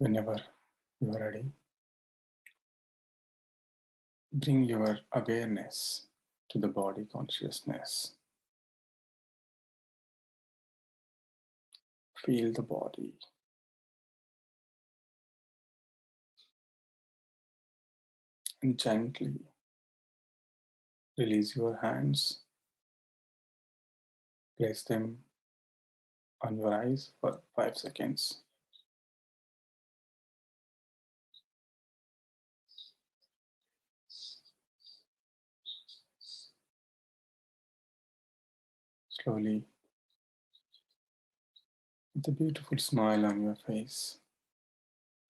Whenever you are ready, bring your awareness to the body consciousness. Feel the body. And gently release your hands. Place them on your eyes for 5 seconds. Slowly, with a beautiful smile on your face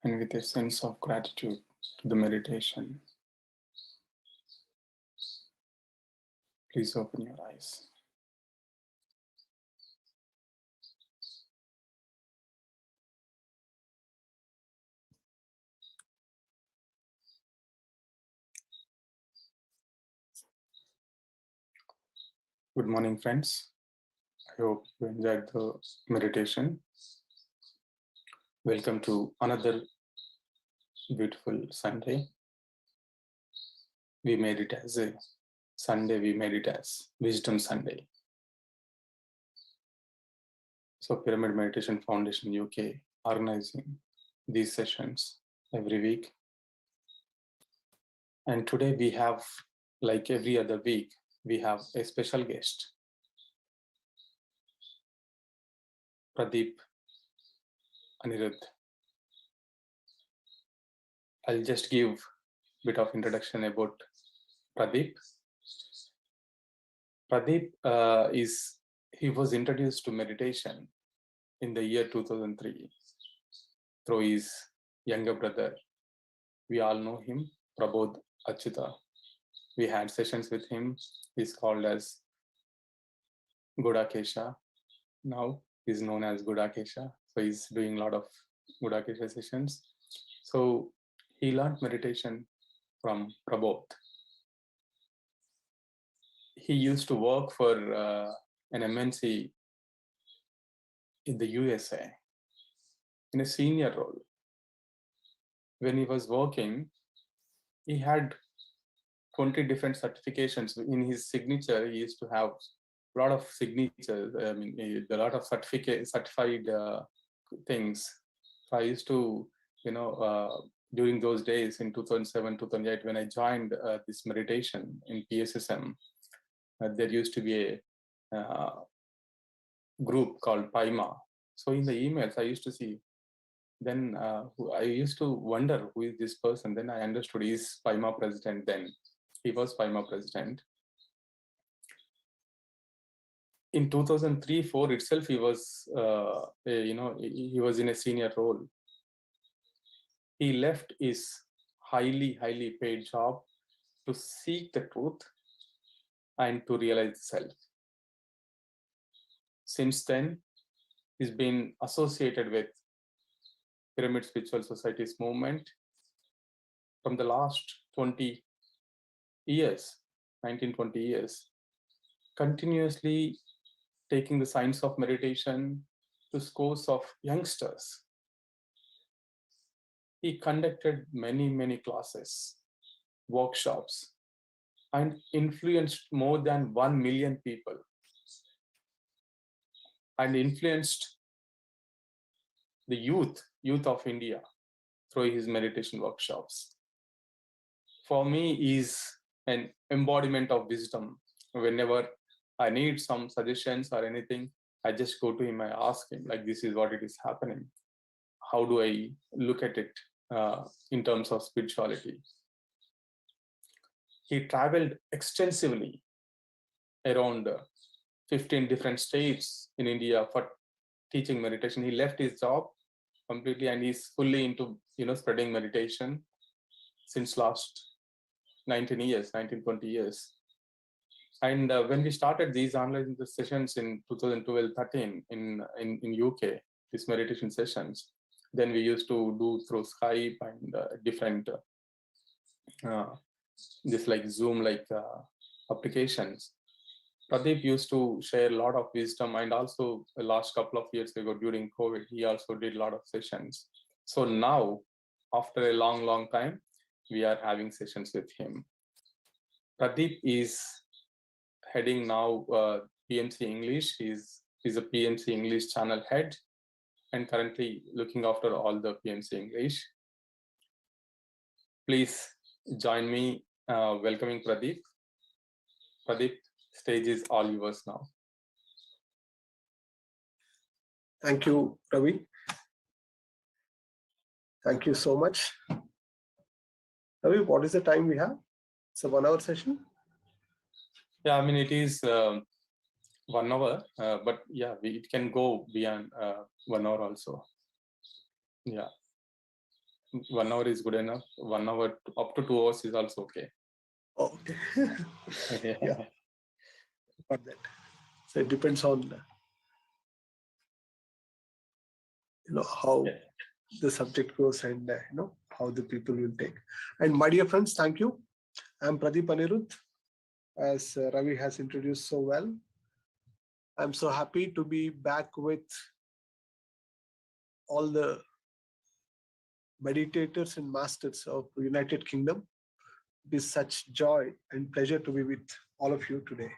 and with a sense of gratitude to the meditation, please open your eyes. Good morning, friends. I hope you enjoyed the meditation. Welcome to another beautiful Sunday. We made it as a Sunday, we made it as Wisdom Sunday. So Pyramid Meditation Foundation UK organizing these sessions every week. And today we have, like every other week, we have a special guest, Pradeep, Aniruddha. I'll just give a bit of introduction about Pradeep. Pradeep he was introduced to meditation in the year 2003 through his younger brother. We all know him, Prabodh Achyuta. We had sessions with him. He's called as Gudakesha. Now he's known as Gudakesha. So he's doing a lot of Gudakesha sessions. So he learned meditation from Prabodh. He used to work for an MNC in the USA in a senior role. When he was working, he had 20 different certifications. In his signature, he used to have a lot of signatures. I mean, a lot of certified things. So I used to, during those days in 2007, 2008, when I joined this meditation in PSSM, there used to be a group called PIMA. So in the emails, I used to see, then I used to wonder who is this person. Then I understood he's PIMA president then. He was PIMA president. In 2003-04 itself, he was, he was in a senior role. He left his highly paid job to seek the truth and to realize the self. Since then, he's been associated with Pyramid Spiritual Society's movement from the last 20 years, 19-20 years, continuously taking the science of meditation to scores of youngsters. He conducted many classes, workshops, and influenced more than 1 million people, and influenced the youth of India through his meditation workshops. For me, is an embodiment of wisdom. Whenever I need some suggestions or anything, I just go to him, I ask him, like, this is what it is happening. How do I look at it in terms of spirituality? He traveled extensively around 15 different states in India for teaching meditation. He left his job completely and he's fully into spreading meditation since last 19, 20 years. And when we started these online sessions in 2012-13 in UK, these meditation sessions, then we used to do through Skype and different this like Zoom like applications. Pradeep used to share a lot of wisdom, and also the last couple of years ago during COVID, he also did a lot of sessions. So now, after a long time, we are having sessions with him. Pradeep is heading now PMC English. He's a PMC English channel head and currently looking after all the PMC English. Please join me welcoming Pradeep. Pradeep, stage is all yours now. Thank you, Ravi. Thank you so much. Ravi, what is the time we have? It's a 1 hour session? Yeah, I mean, it is 1 hour, but yeah, it can go beyond 1 hour also. Yeah, 1 hour is good enough. 1 hour up to 2 hours is also okay. Oh, okay. Yeah. Got that. So it depends on how the subject goes and how the people will take. And my dear friends, thank you. I'm Pradeep Aniruddha, as Ravi has introduced so well. I'm so happy to be back with all the meditators and masters of United Kingdom. It is such joy and pleasure to be with all of you today.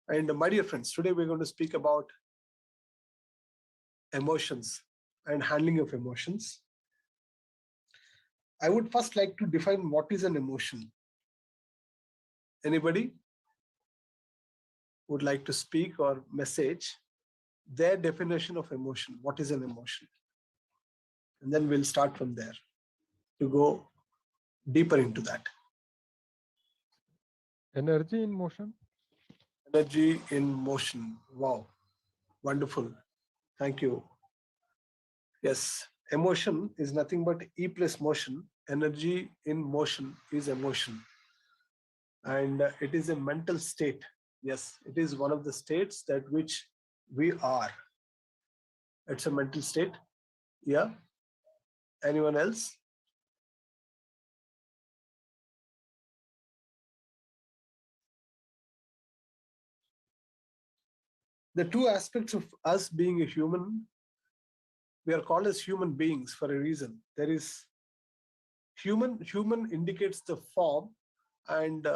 And my dear friends, today we're going to speak about emotions and handling of emotions. I would first like to define what is an emotion. Anybody would like to speak or message their definition of emotion? What is an emotion? And then we'll start from there to go deeper into that. Energy in motion. Energy in motion. Wow. Wonderful. Thank you. Yes, emotion is nothing but E plus motion. Energy in motion is emotion. And it is a mental state. Yes, it is one of the states that which we are. It's a mental state. Yeah. Anyone else? The two aspects of us being a human, we are called as human beings for a reason. There is human indicates the form, and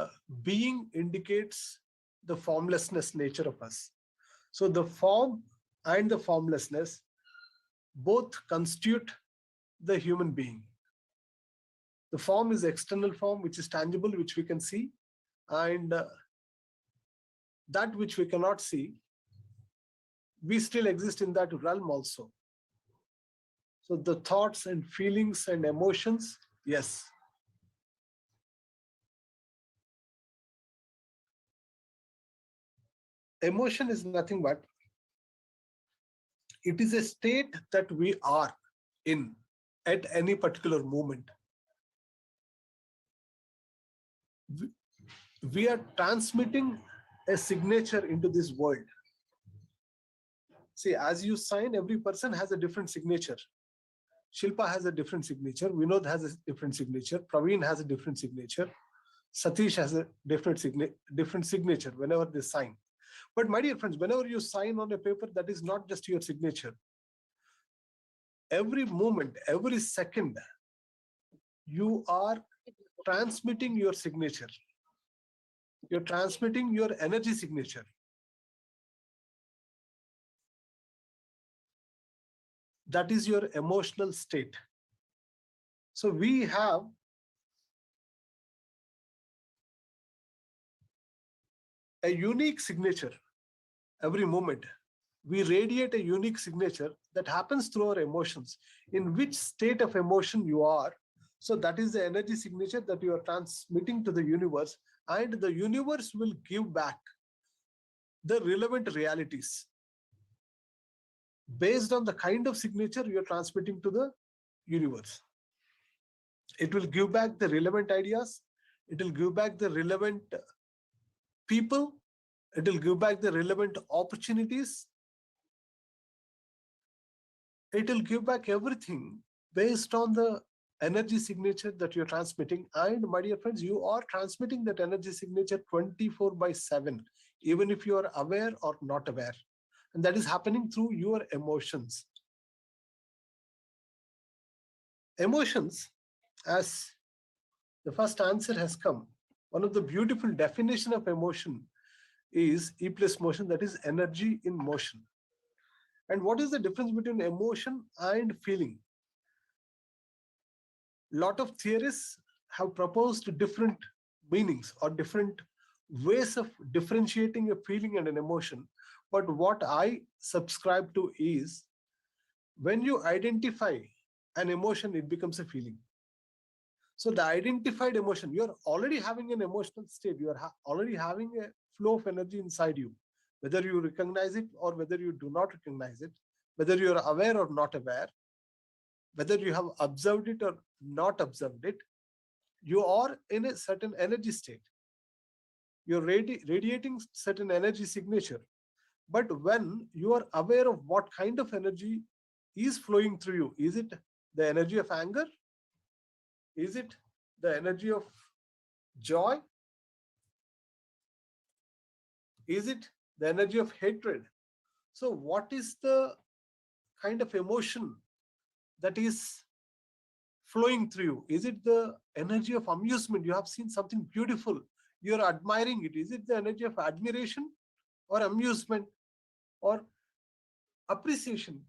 being indicates the formlessness nature of us. So the form and the formlessness both constitute the human being. The form is the external form, which is tangible, which we can see, and that which we cannot see, we still exist in that realm also. So the thoughts and feelings and emotions, yes. Emotion is nothing but, it is a state that we are in at any particular moment. We are transmitting a signature into this world. See, as you sign, every person has a different signature. Shilpa has a different signature. Vinod has a different signature. Praveen has a different signature. Satish has a different signature whenever they sign. But my dear friends, whenever you sign on a paper, that is not just your signature. Every moment, every second, you are transmitting your signature. You're transmitting your energy signature. That is your emotional state. So we have a unique signature every moment. We radiate a unique signature that happens through our emotions. In which state of emotion you are, so that is the energy signature that you are transmitting to the universe, and the universe will give back the relevant realities based on the kind of signature you are transmitting to the universe. It will give back the relevant ideas. It will give back the relevant people. It will give back the relevant opportunities. It will give back everything based on the energy signature that you're transmitting. And my dear friends, you are transmitting that energy signature 24/7, even if you are aware or not aware. And that is happening through your emotions. Emotions, as the first answer has come, one of the beautiful definition of emotion is E plus motion, that is energy in motion. And what is the difference between emotion and feeling? Lot of theorists have proposed different meanings or different ways of differentiating a feeling and an emotion. But what I subscribe to is, when you identify an emotion, it becomes a feeling. So the identified emotion, you're already having an emotional state, you're already having a flow of energy inside you, whether you recognize it or whether you do not recognize it, whether you're aware or not aware, whether you have observed it or not observed it, you are in a certain energy state. You're radiating certain energy signature. But when you are aware of what kind of energy is flowing through you, is it the energy of anger? Is it the energy of joy? Is it the energy of hatred? So, what is the kind of emotion that is flowing through you? Is it the energy of amusement? You have seen something beautiful, you're admiring it. Is it the energy of admiration or amusement or appreciation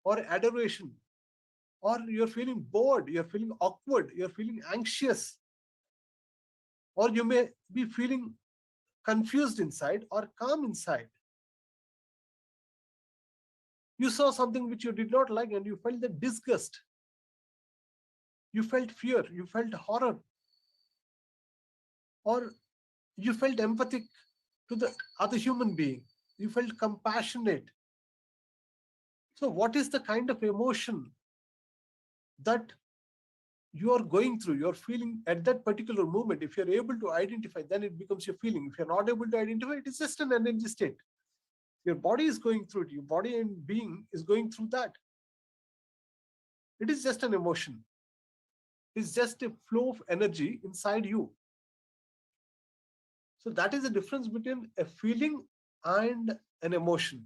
or adoration? Or you're feeling bored, you're feeling awkward, you're feeling anxious, or you may be feeling confused inside or calm inside. You saw something which you did not like and you felt the disgust, you felt fear, you felt horror, or you felt empathic to the other human being, you felt compassionate. So, what is the kind of emotion that you are going through, you're feeling at that particular moment? If you're able to identify, then it becomes your feeling. If you're not able to identify, it is just an energy state. Your body is going through it, your body and being is going through that. It is just an emotion, it's just a flow of energy inside you. So that is the difference between a feeling and an emotion.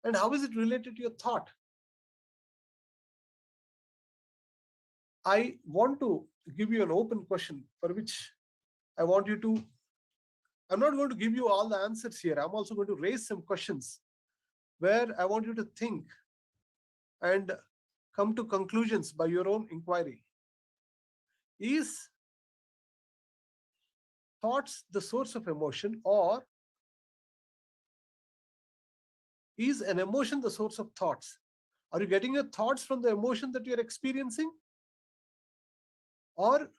And how is it related to your thought? I want to give you an open question for which I want you to, I'm not going to give you all the answers here. I'm also going to raise some questions where I want you to think and come to conclusions by your own inquiry. Is thoughts the source of emotion, or is an emotion the source of thoughts? Are you getting your thoughts from the emotion that you're experiencing? Or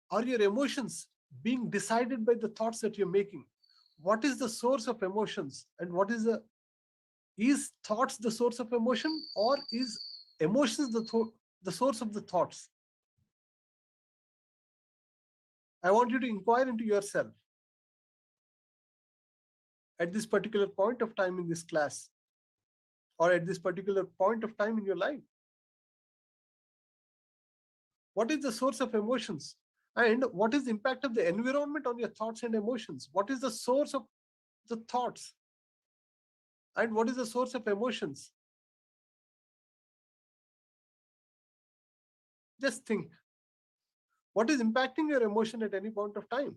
are your emotions being decided by the thoughts that you're making? What is the source of emotions, and what is thoughts the source of emotion, or is emotions the source of the thoughts? I want you to inquire into yourself at this particular point of time in this class, or at this particular point of time in your life. What is the source of emotions? And what is the impact of the environment on your thoughts and emotions? What is the source of the thoughts? And what is the source of emotions? Just think. What is impacting your emotion at any point of time?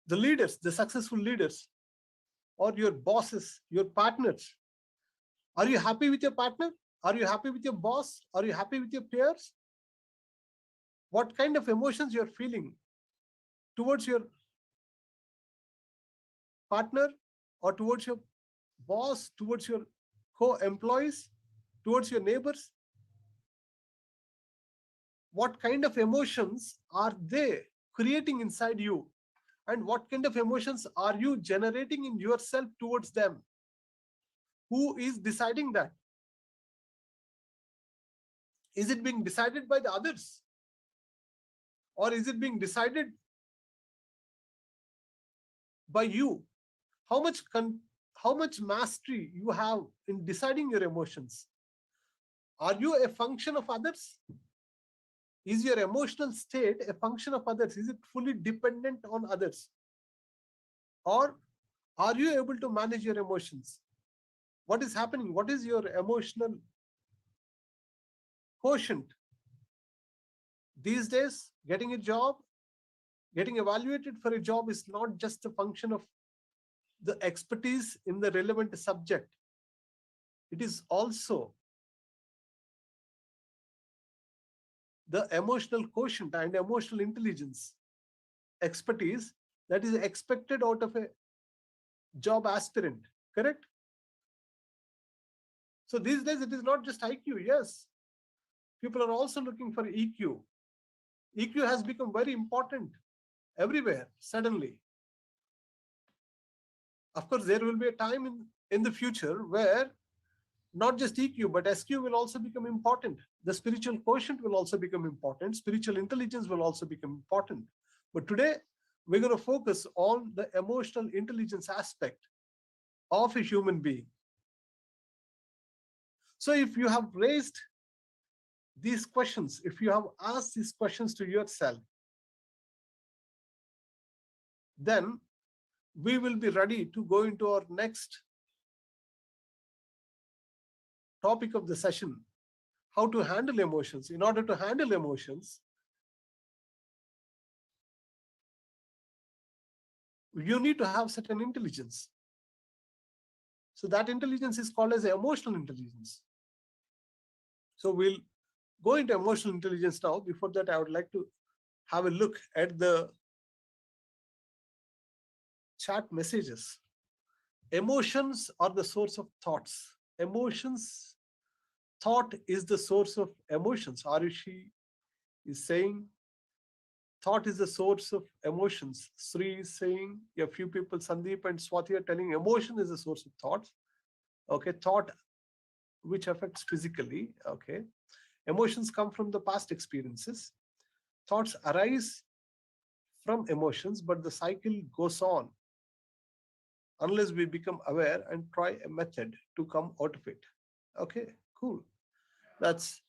The leaders, the successful leaders, or your bosses, your partners. Are you happy with your partner? Are you happy with your boss? Are you happy with your peers? What kind of emotions you're feeling towards your partner, or towards your boss, towards your co-employees, towards your neighbors? What kind of emotions are they creating inside you? And what kind of emotions are you generating in yourself towards them? Who is deciding that? Is it being decided by the others? Or is it being decided by you? How much mastery you have in deciding your emotions? Are you a function of others? Is your emotional state a function of others? Is it fully dependent on others? Or are you able to manage your emotions? What is happening? What is your emotional quotient? These days, getting a job, getting evaluated for a job is not just a function of the expertise in the relevant subject. It is also the emotional quotient and emotional intelligence expertise that is expected out of a job aspirant, correct? So these days it is not just IQ. Yes, people are also looking for EQ. EQ has become very important everywhere suddenly. Of course, there will be a time in the future where not just EQ, but SQ will also become important. The spiritual quotient will also become important. Spiritual intelligence will also become important. But today, we're going to focus on the emotional intelligence aspect of a human being. So if you have raised these questions, if you have asked these questions to yourself, then we will be ready to go into our next topic of the session, how to handle emotions. In order to handle emotions, you need to have certain intelligence. So that intelligence is called as emotional intelligence. So we'll go into emotional intelligence now. Before that, I would like to have a look at the chat messages. Emotions are the source of thoughts. Emotions, thought is the source of emotions. Arushi is saying thought is the source of emotions. Sri is saying, a few people, Sandeep and Swati, are telling emotion is the source of thoughts. Okay, thought which affects physically. Okay, emotions come from the past experiences. Thoughts arise from emotions, but the cycle goes on unless we become aware and try a method to come out of it. Okay, cool. That's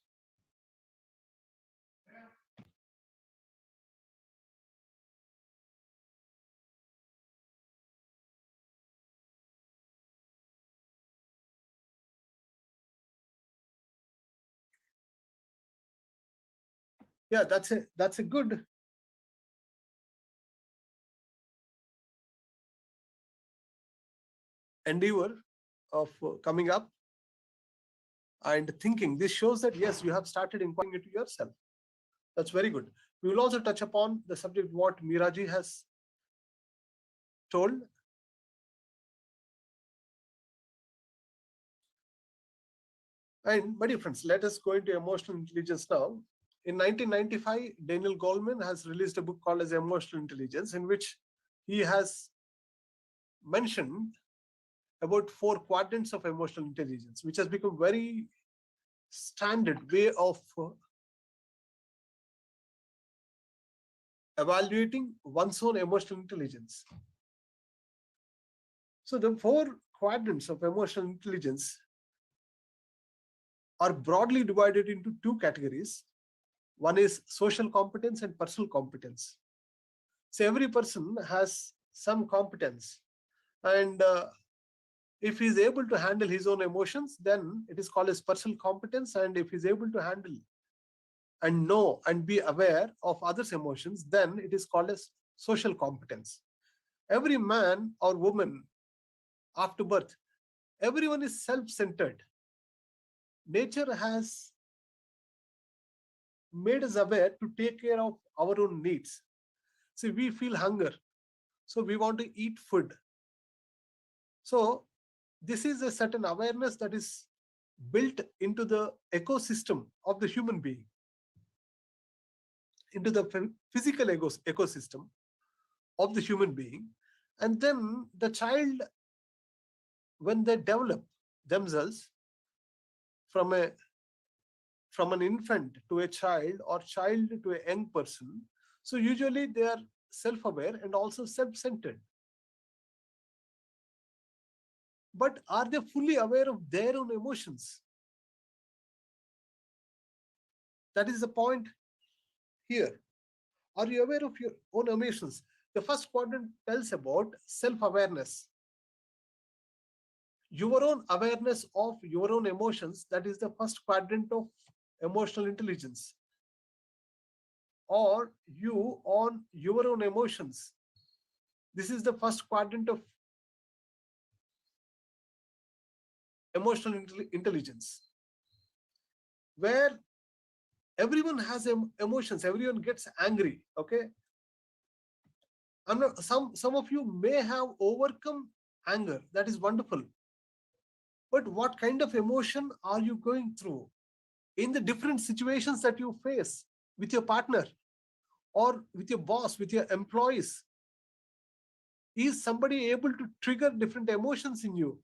yeah, that's a good endeavor of coming up and thinking. This shows that yes, you have started inquiring into yourself. That's very good. We will also touch upon the subject what Miraji has told. And my dear friends, let us go into emotional intelligence now. In 1995, Daniel Goleman has released a book called as Emotional Intelligence, in which he has mentioned about 4 quadrants of emotional intelligence, which has become very standard way of evaluating one's own emotional intelligence. So the 4 quadrants of emotional intelligence are broadly divided into 2 categories. One is social competence and personal competence. So every person has some competence, and if he's able to handle his own emotions, then it is called as personal competence. And if he's able to handle and know and be aware of others' emotions, then it is called as social competence. Every man or woman after birth, everyone is self-centered. Nature has made us aware to take care of our own needs. See, we feel hunger, so we want to eat food. So this is a certain awareness that is built into the ecosystem of the human being, into the physical ecosystem of the human being. And then the child, when they develop themselves from an infant to a child or child to a young person, so usually they are self-aware and also self-centered. But are they fully aware of their own emotions? That is the point here. Are you aware of your own emotions? The first quadrant tells about self-awareness. Your own awareness of your own emotions, that is the first quadrant of emotional intelligence. Or you on your own emotions. This is the first quadrant of emotional intelligence, where everyone has emotions, everyone gets angry. Okay, I'm not, some of you may have overcome anger, that is wonderful, but what kind of emotion are you going through in the different situations that you face with your partner or with your boss, with your employees? Is somebody able to trigger different emotions in you?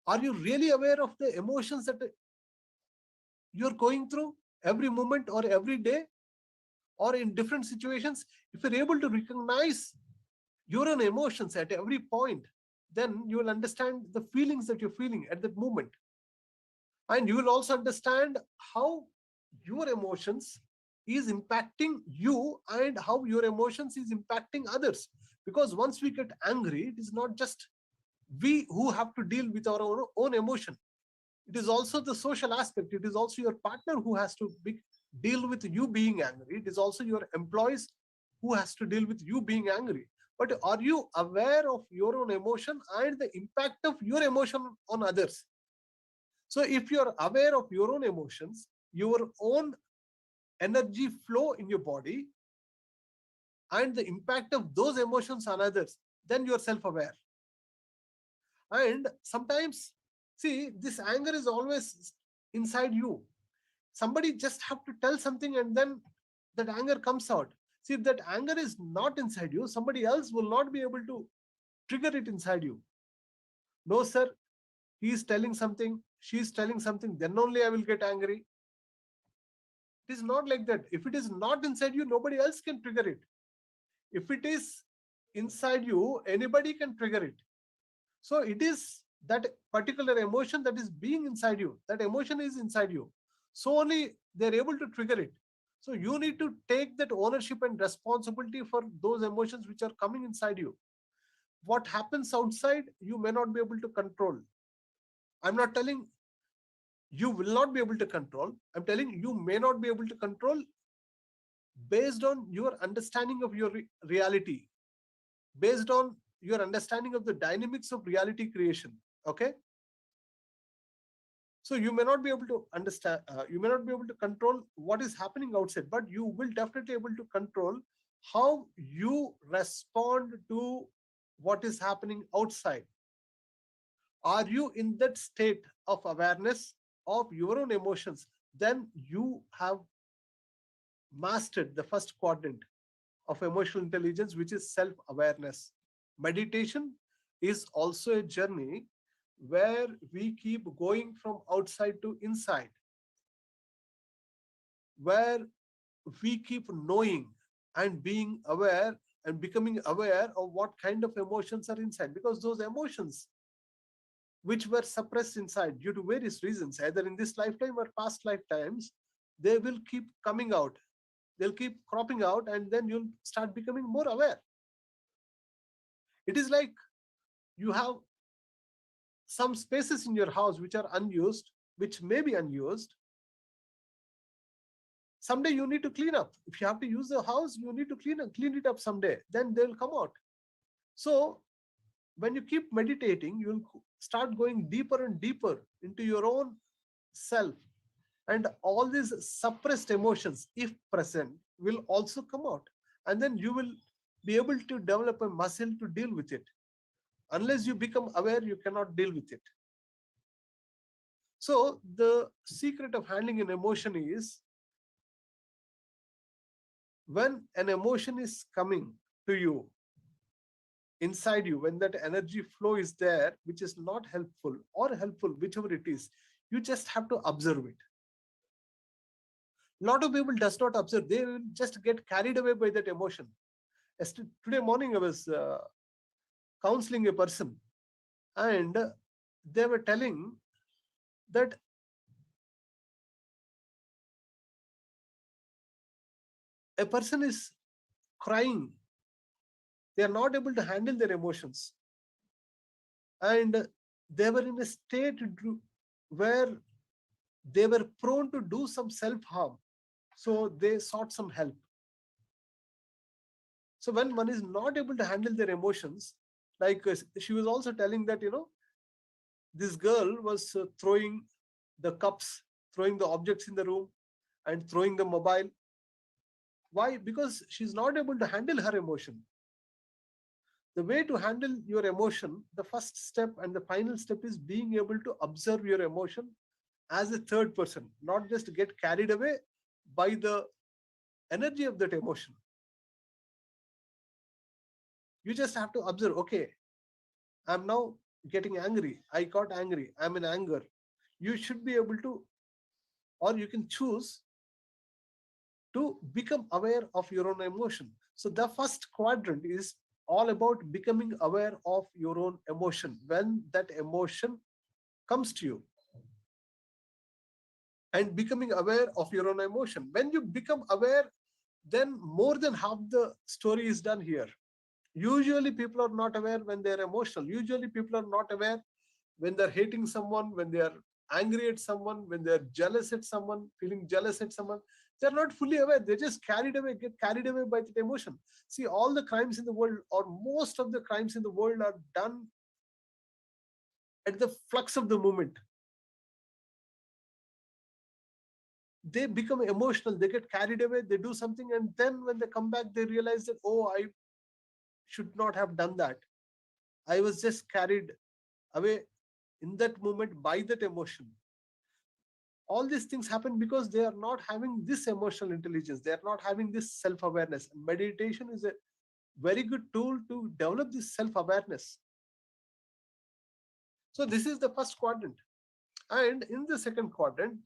Are you really aware of the emotions that you're going through every moment or every day or in different situations? If you're able to recognize your own emotions at every point, then you will understand the feelings that you're feeling at that moment. And you will also understand how your emotions is impacting you and how your emotions is impacting others. Because once we get angry, it is not just we who have to deal with our own emotion. It is also the social aspect. It is also your partner who has to deal with you being angry. It is also your employees who has to deal with you being angry. But are you aware of your own emotion and the impact of your emotion on others? So if you're aware of your own emotions, your own energy flow in your body, and the impact of those emotions on others, then you're self-aware. And sometimes, see, this anger is always inside you. Somebody just have to tell something and then that anger comes out. See, if that anger is not inside you, somebody else will not be able to trigger it inside you. No, sir, he is telling something, she is telling something, then only I will get angry. It is not like that. If it is not inside you, nobody else can trigger it. If it is inside you, anybody can trigger it. So it is that particular emotion that is being inside you. That emotion is inside you. So only they're able to trigger it. So you need to take that ownership and responsibility for those emotions which are coming inside you. What happens outside, you may not be able to control. I'm not telling you will not be able to control. I'm telling you may not be able to control based on your understanding of your reality, based on your understanding of the dynamics of reality creation. Okay, so you may not be able to understand, you may not be able to control what is happening outside, but you will definitely able to control how you respond to what is happening outside. Are you in that state of awareness of your own emotions? Then you have mastered the first quadrant of emotional intelligence, which is self-awareness. Meditation is also a journey where we keep going from outside to inside, where we keep knowing and being aware and becoming aware of what kind of emotions are inside, because those emotions which were suppressed inside due to various reasons, either in this lifetime or past lifetimes, they will keep coming out. They'll keep cropping out, and then you'll start becoming more aware. It is like you have some spaces in your house which are unused, which may be unused. Someday you need to clean up. If you have to use the house, you need to clean it up someday. Then they'll come out. So when you keep meditating, you'll start going deeper and deeper into your own self. And all these suppressed emotions, if present, will also come out. And then you will be able to develop a muscle to deal with it. Unless you become aware, you cannot deal with it. So the secret of handling an emotion is, when an emotion is coming to you, inside you, when that energy flow is there, which is not helpful or helpful, whichever it is, you just have to observe it. A lot of people does not observe. They will just get carried away by that emotion. Today morning, I was counseling a person, and they were telling that A person is crying. They are not able to handle their emotions. And they were in a state where they were prone to do some self-harm. So they sought some help. So when one is not able to handle their emotions, like she was also telling that, this girl was throwing the cups, throwing the objects in the room, and throwing the mobile. Why? Because she's not able to handle her emotion. The way to handle your emotion, the first step and the final step is being able to observe your emotion as a third person, not just get carried away by the energy of that emotion. You just have to observe, okay, I'm now getting angry. I got angry. I'm in anger. You should be able to, or you can choose to become aware of your own emotion. So the first quadrant is all about becoming aware of your own emotion when that emotion comes to you, and becoming aware of your own emotion. When you become aware, then more than half the story is done here. Usually people are not aware when they're emotional. Usually people are not aware when they're hating someone, when they're angry at someone, when they're jealous at someone, feeling jealous at someone. They're not fully aware. They're just carried away, get carried away by that emotion. See, all the crimes in the world, or most of the crimes in the world, are done at the flux of the moment. They become emotional, they get carried away, they do something, and then when they come back, they realize that, oh, I should not have done that. I was just carried away in that moment by that emotion. All these things happen because they are not having this emotional intelligence, they are not having this self-awareness. Meditation is a very good tool to develop this self-awareness. So this is the first quadrant. And in the second quadrant,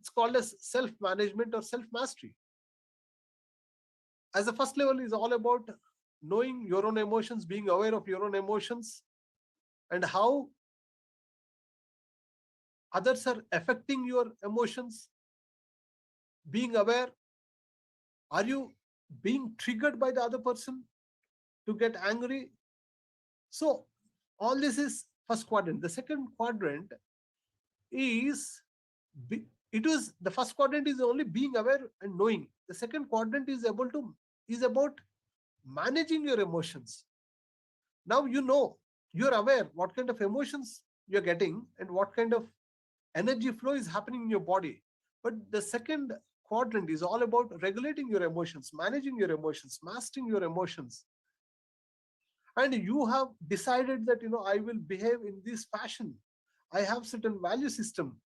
it's called as self-management or self-mastery. As the first level is all about knowing your own emotions, being aware of your own emotions, and how others are affecting your emotions. Being aware, are you being triggered by the other person to get angry? So all this is first quadrant. The second quadrant is, it was, the first quadrant is only being aware and knowing. The second quadrant is about managing your emotions. Now you're aware what kind of emotions you're getting and what kind of energy flow is happening in your body. But the second quadrant is all about regulating your emotions, managing your emotions, mastering your emotions. And you have decided that, I will behave in this fashion. I have certain value system.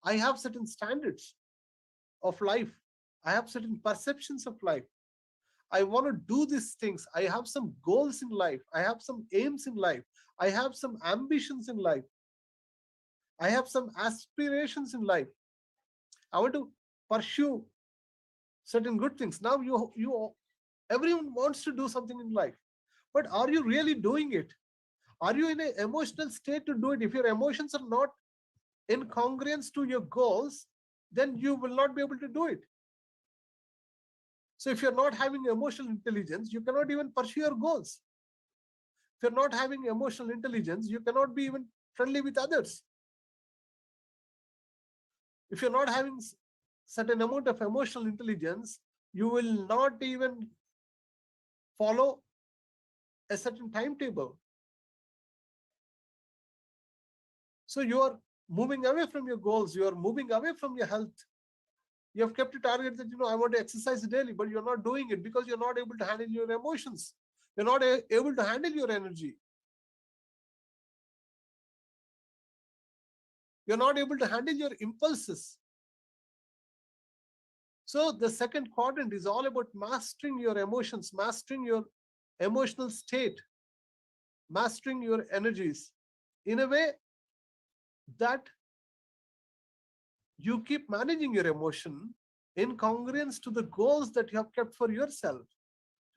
I have certain standards of life. I have certain perceptions of life. I want to do these things. I have some goals in life. I have some aims in life. I have some ambitions in life. I have some aspirations in life. I want to pursue certain good things. Now everyone wants to do something in life, but are you really doing it? Are you in an emotional state to do it? If your emotions are not in congruence to your goals, then you will not be able to do it. So if you're not having emotional intelligence, you cannot even pursue your goals. If you're not having emotional intelligence, you cannot be even friendly with others. If you're not having certain amount of emotional intelligence, you will not even follow a certain timetable. So you are moving away from your goals. You are moving away from your health. You have kept a target that, I want to exercise daily, but you're not doing it because you're not able to handle your emotions. You're not able to handle your energy. You're not able to handle your impulses. So the second quadrant is all about mastering your emotions, mastering your emotional state, mastering your energies in a way that you keep managing your emotion in congruence to the goals that you have kept for yourself,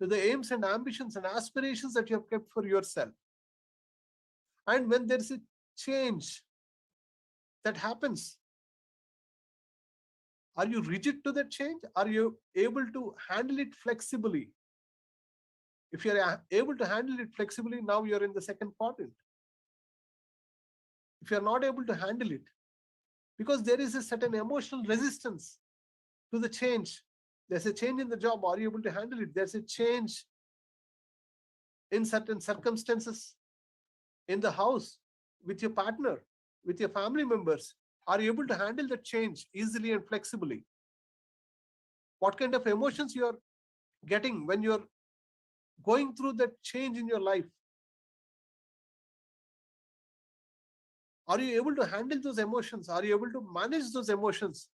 to the aims and ambitions and aspirations that you have kept for yourself. And when there is a change that happens, Are you rigid to that change? Are you able to handle it flexibly? If you're able to handle it flexibly, now you're in the second quadrant. If you're not able to handle it, because there is a certain emotional resistance to the change. There's a change in the job. Are you able to handle it? There's a change in certain circumstances in the house, with your partner, with your family members. Are you able to handle the change easily and flexibly? What kind of emotions you are getting when you're going through that change in your life? Are you able to handle those emotions? Are you able to manage those emotions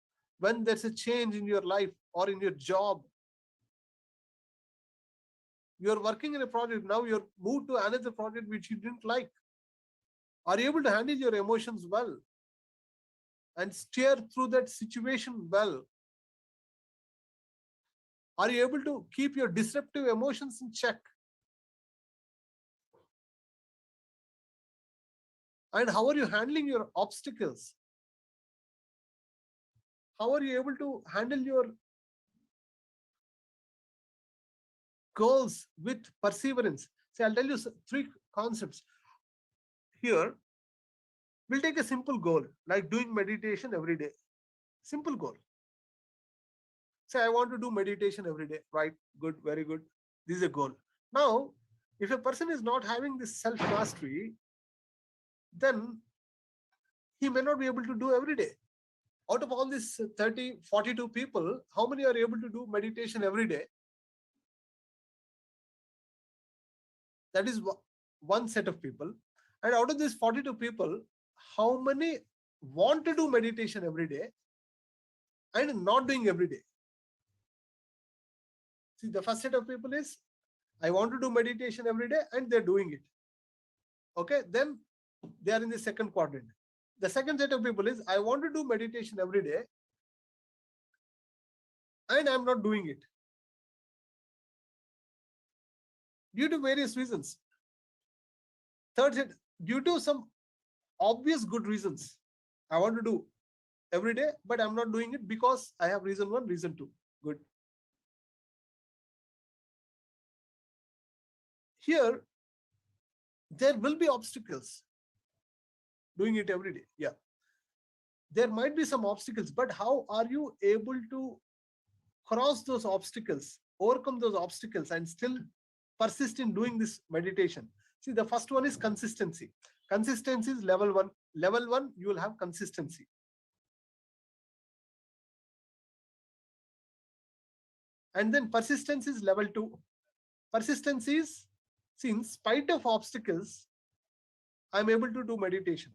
when there's a change in your life or in your job? You're working in a project, now you're moved to another project which you didn't like. Are you able to handle your emotions well and steer through that situation well? Are you able to keep your disruptive emotions in check? And how are you handling your obstacles? How are you able to handle your goals with perseverance? See, I'll tell you three concepts. Here, we'll take a simple goal, like doing meditation every day. Simple goal. Say, I want to do meditation every day. Right, good, very good. This is a goal. Now, if a person is not having this self-mastery, then he may not be able to do every day. Out of all these 30, 42 people, how many are able to do meditation every day? That is one set of people. And out of these 42 people, how many want to do meditation every day and not doing every day? See, the first set of people is, I want to do meditation every day and they're doing it. Okay, then they are in the second quadrant. The second set of people is, I want to do meditation every day and I'm not doing it due to various reasons. Third set, due to some obvious good reasons. I want to do every day, but I'm not doing it because I have reason one, reason two. Good. Here, there will be obstacles doing it every day. Yeah. There might be some obstacles, but how are you able to cross those obstacles, overcome those obstacles, and still persist in doing this meditation? See, the first one is consistency. Consistency is level one. Level one, you will have consistency. And then persistence is level two. Persistence is, see, in spite of obstacles, I'm able to do meditation.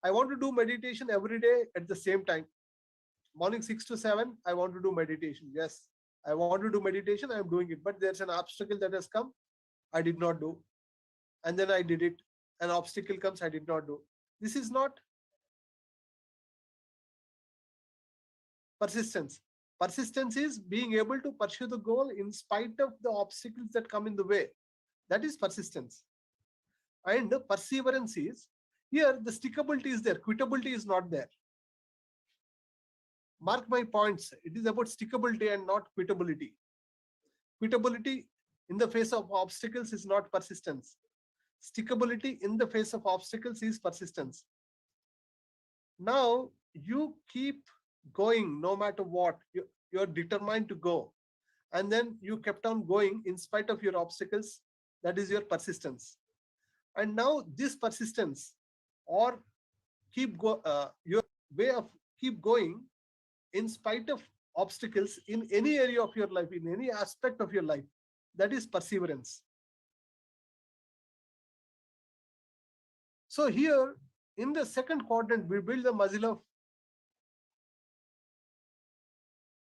I want to do meditation every day at the same time. Morning 6 to 7, I want to do meditation. Yes, I want to do meditation. I'm doing it. But there's an obstacle that has come. I did not do. And then I did it. An obstacle comes, I did not do. This is not persistence. Persistence is being able to pursue the goal in spite of the obstacles that come in the way. That is persistence. And perseverance is, here the stickability is there, quittability is not there. Mark my points. It is about stickability and not quittability. Quittability in the face of obstacles is not persistence. Stickability in the face of obstacles is persistence. Now you keep going no matter what. You're determined to go. And then you kept on going in spite of your obstacles. That is your persistence. And now this persistence, or your way of keep going in spite of obstacles in any area of your life, in any aspect of your life, that is perseverance. So here in the second quadrant, we build the muscle of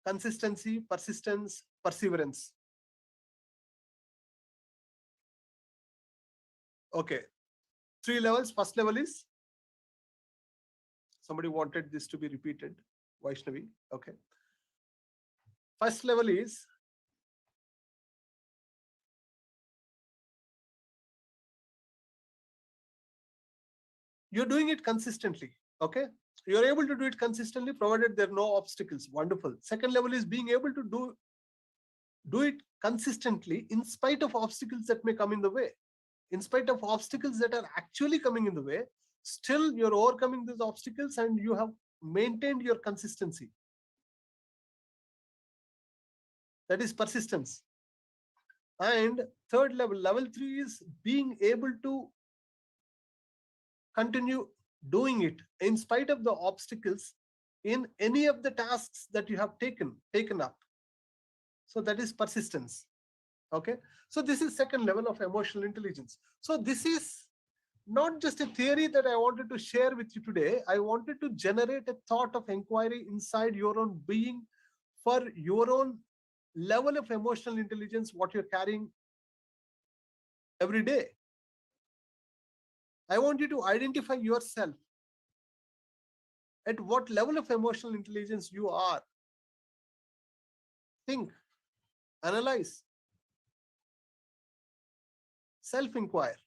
consistency, persistence, perseverance. Okay, 3 levels. First level is, somebody wanted this to be repeated, Vaishnavi. Okay. First level is, you're doing it consistently. Okay. You're able to do it consistently, provided there are no obstacles. Wonderful. Second level is being able to do it consistently in spite of obstacles that may come in the way. In spite of obstacles that are actually coming in the way, still you're overcoming those obstacles and you have maintained your consistency. That is persistence. And third level, level 3 is being able to continue doing it in spite of the obstacles in any of the tasks that you have taken up. So that is persistence. Okay, so this is second level of emotional intelligence. So this is not just a theory that I wanted to share with you today. I wanted to generate a thought of inquiry inside your own being for your own level of emotional intelligence, what you're carrying every day. I want you to identify yourself at what level of emotional intelligence you are. Think, analyze, self-inquire.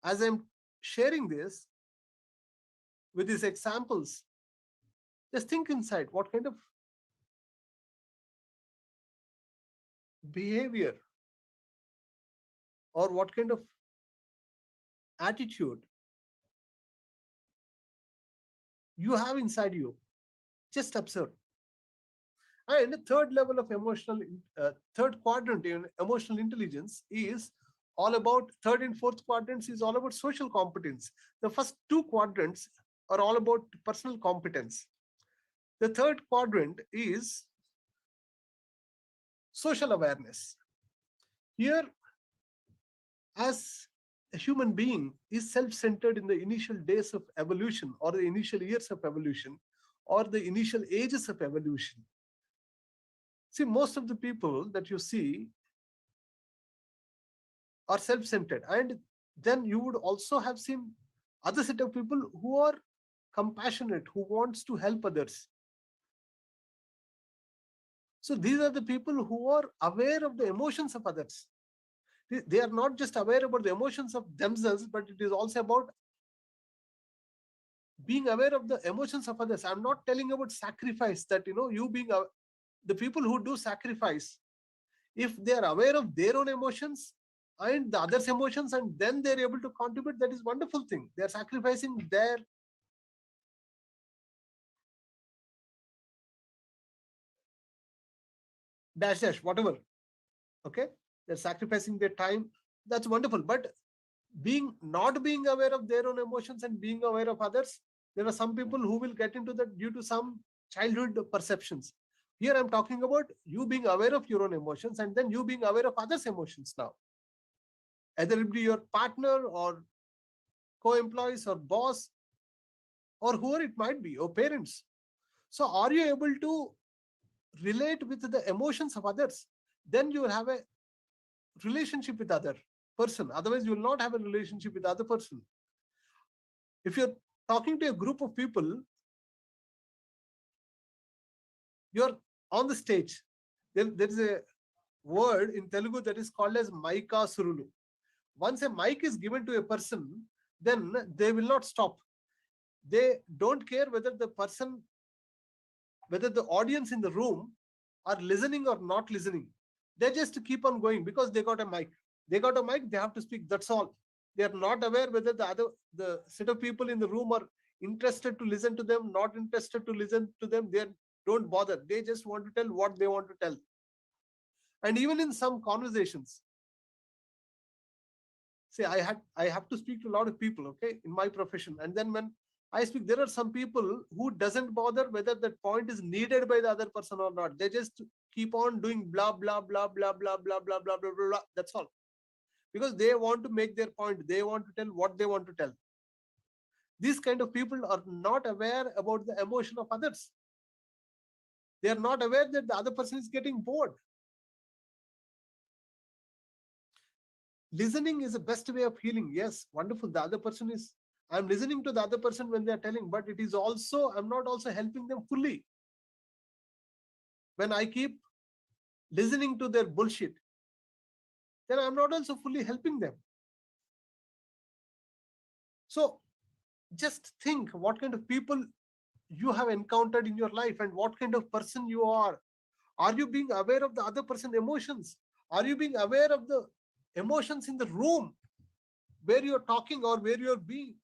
As I'm sharing this with these examples, just think inside what kind of behavior or what kind of attitude you have inside you. Just observe. And the third level of third quadrant in emotional intelligence is all about, third and fourth quadrants is all about social competence. The first two quadrants are all about personal competence. The third quadrant is social awareness. Here, as a human being is self-centered in the initial days of evolution or the initial years of evolution or the initial ages of evolution. See, most of the people that you see are self-centered, and then you would also have seen other set of people who are compassionate, who wants to help others. So these are the people who are aware of the emotions of others. They are not just aware about the emotions of themselves, but it is also about being aware of the emotions of others. I'm not telling about sacrifice, that you being the people who do sacrifice, if they are aware of their own emotions and the others' emotions, and then they're able to contribute, that is wonderful thing. They are sacrificing their dash dash whatever. Okay, they're sacrificing their time. That's wonderful. But not being aware of their own emotions and being aware of others, there are some people who will get into that due to some childhood perceptions. Here I'm talking about you being aware of your own emotions and then you being aware of others' emotions now. Either it be your partner or co-employees or boss or whoever it might be, or parents. So are you able to relate with the emotions of others? Then you will have a relationship with other person. Otherwise, you will not have a relationship with other person. If you're talking to a group of people, you're on the stage. There is a word in Telugu that is called as Maika Surulu. Once a mic is given to a person, then they will not stop. They don't care whether the audience in the room are listening or not listening. They just keep on going because they got a mic. They got a mic, they have to speak. That's all. They are not aware whether the set of people in the room are interested to listen to them, not interested to listen to them. They don't bother. They just want to tell what they want to tell. And even in some conversations, say I have to speak to a lot of people, okay, in my profession. And then when I speak, there are some people who doesn't bother whether that point is needed by the other person or not. They just keep on doing blah, blah, blah, blah, blah, blah, blah, blah, blah, blah. That's all. Because they want to make their point. They want to tell what they want to tell. These kind of people are not aware about the emotion of others. They are not aware that the other person is getting bored. Listening is the best way of healing. Yes, wonderful. The other person is, I'm listening to the other person when they are telling, but it is also, I'm not also helping them fully. When I keep listening to their bullshit, then I'm not also fully helping them. So Just think what kind of people you have encountered in your life and what kind of person you are. Are you being aware of the other person's emotions? Are you being aware of the emotions in the room where you're talking or where you're being?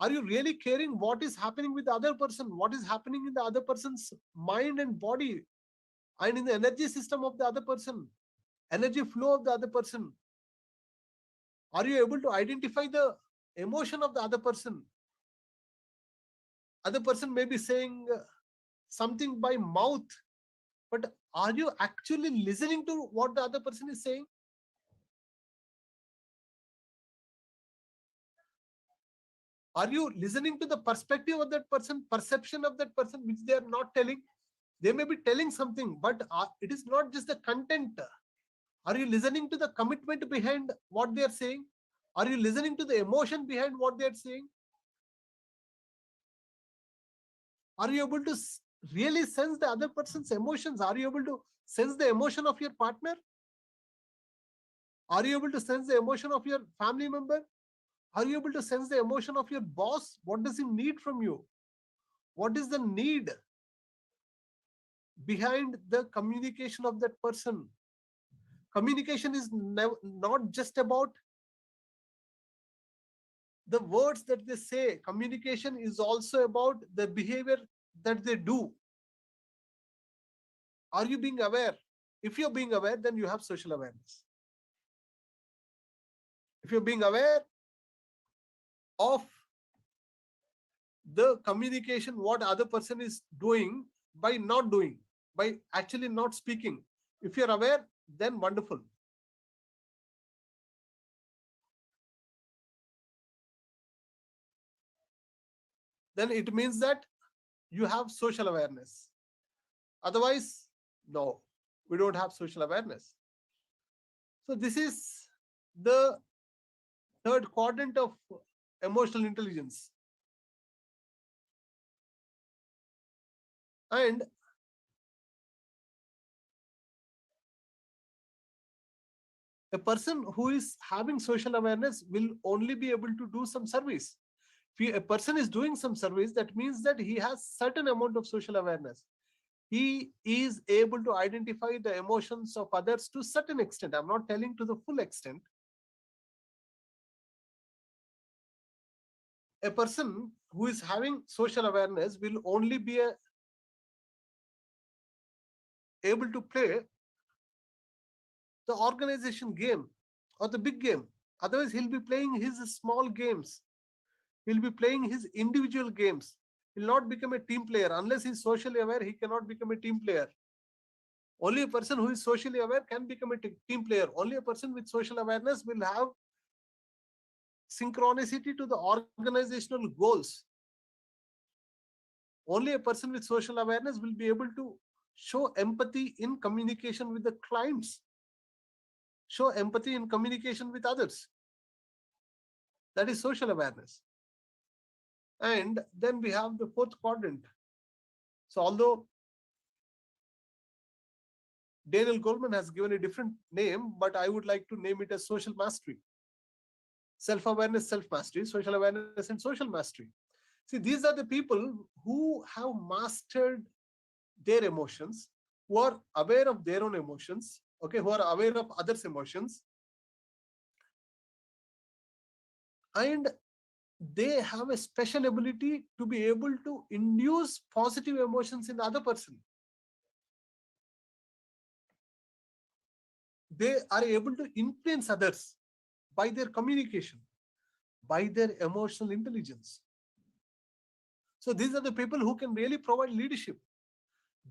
Are you really caring what is happening with the other person? What is happening in the other person's mind and body and in the energy system of the other person, energy flow of the other person? Are you able to identify the emotion of the other person? Other person may be saying something by mouth, but are you actually listening to what the other person is saying? Are you listening to the perspective of that person, perception of that person, which they are not telling? They may be telling something, but it is not just the content. Are you listening to the commitment behind what they are saying? Are you listening to the emotion behind what they are saying? Are you able to really sense the other person's emotions? Are you able to sense the emotion of your partner? Are you able to sense the emotion of your family member? Are you able to sense the emotion of your boss? What does he need from you? What is the need behind the communication of that person? Communication is not just about the words that they say. Communication is also about the behavior that they do. Are you being aware? If you're being aware, then you have social awareness. If you're being aware of the communication, what other person is doing by not doing, by actually not speaking, if you're aware, then wonderful. Then it means that you have social awareness. Otherwise, no, we don't have social awareness. So this is the third quadrant of emotional intelligence. And a person who is having social awareness will only be able to do some service. If a person is doing some service, that means that he has certain amount of social awareness. He is able to identify the emotions of others to certain extent. I'm not telling to the full extent. A person who is having social awareness will only be able to play the organization game or the big game. Otherwise, he'll be playing his small games. He'll be playing his individual games. He'll not become a team player. Unless he's socially aware, he cannot become a team player. Only a person who is socially aware can become a team player. Only a person with social awareness will have synchronicity to the organizational goals. Only a person with social awareness will be able to show empathy in communication with the clients, show empathy in communication with others. That is social awareness. And then we have the fourth quadrant. So although Daniel Goleman has given a different name, but I would like to name it as social mastery. Self-awareness, self-mastery, social awareness, and social mastery. See, these are the people who have mastered their emotions, who are aware of their own emotions, okay, who are aware of others' emotions, and they have a special ability to be able to induce positive emotions in the other person. They are able to influence others by their communication, by their emotional intelligence. So these are the people who can really provide leadership.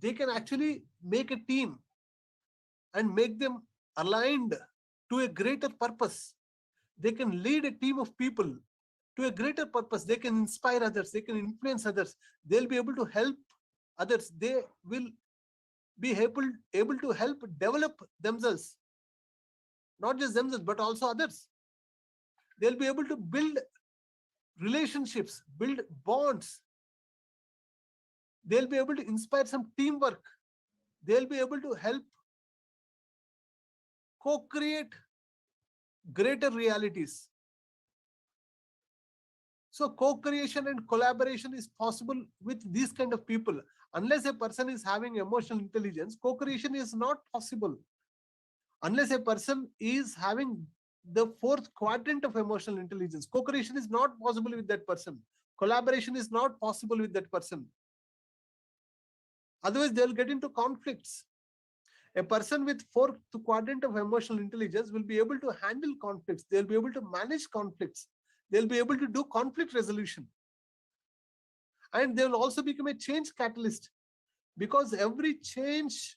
They can actually make a team and make them aligned to a greater purpose. They can lead a team of people to a greater purpose. They can inspire others. They can influence others. They'll be able to help others. They will be able to help develop themselves, not just themselves, but also others. They'll be able to build relationships, build bonds. They'll be able to inspire some teamwork. They'll be able to help co-create greater realities. So co-creation and collaboration is possible with these kind of people. Unless a person is having emotional intelligence, co-creation is not possible. Unless a person is having the fourth quadrant of emotional intelligence, co-creation is not possible with that person. Collaboration is not possible with that person. Otherwise, they'll get into conflicts. A person with fourth quadrant of emotional intelligence will be able to handle conflicts. They'll be able to manage conflicts. They'll be able to do conflict resolution. And they will also become a change catalyst, because every change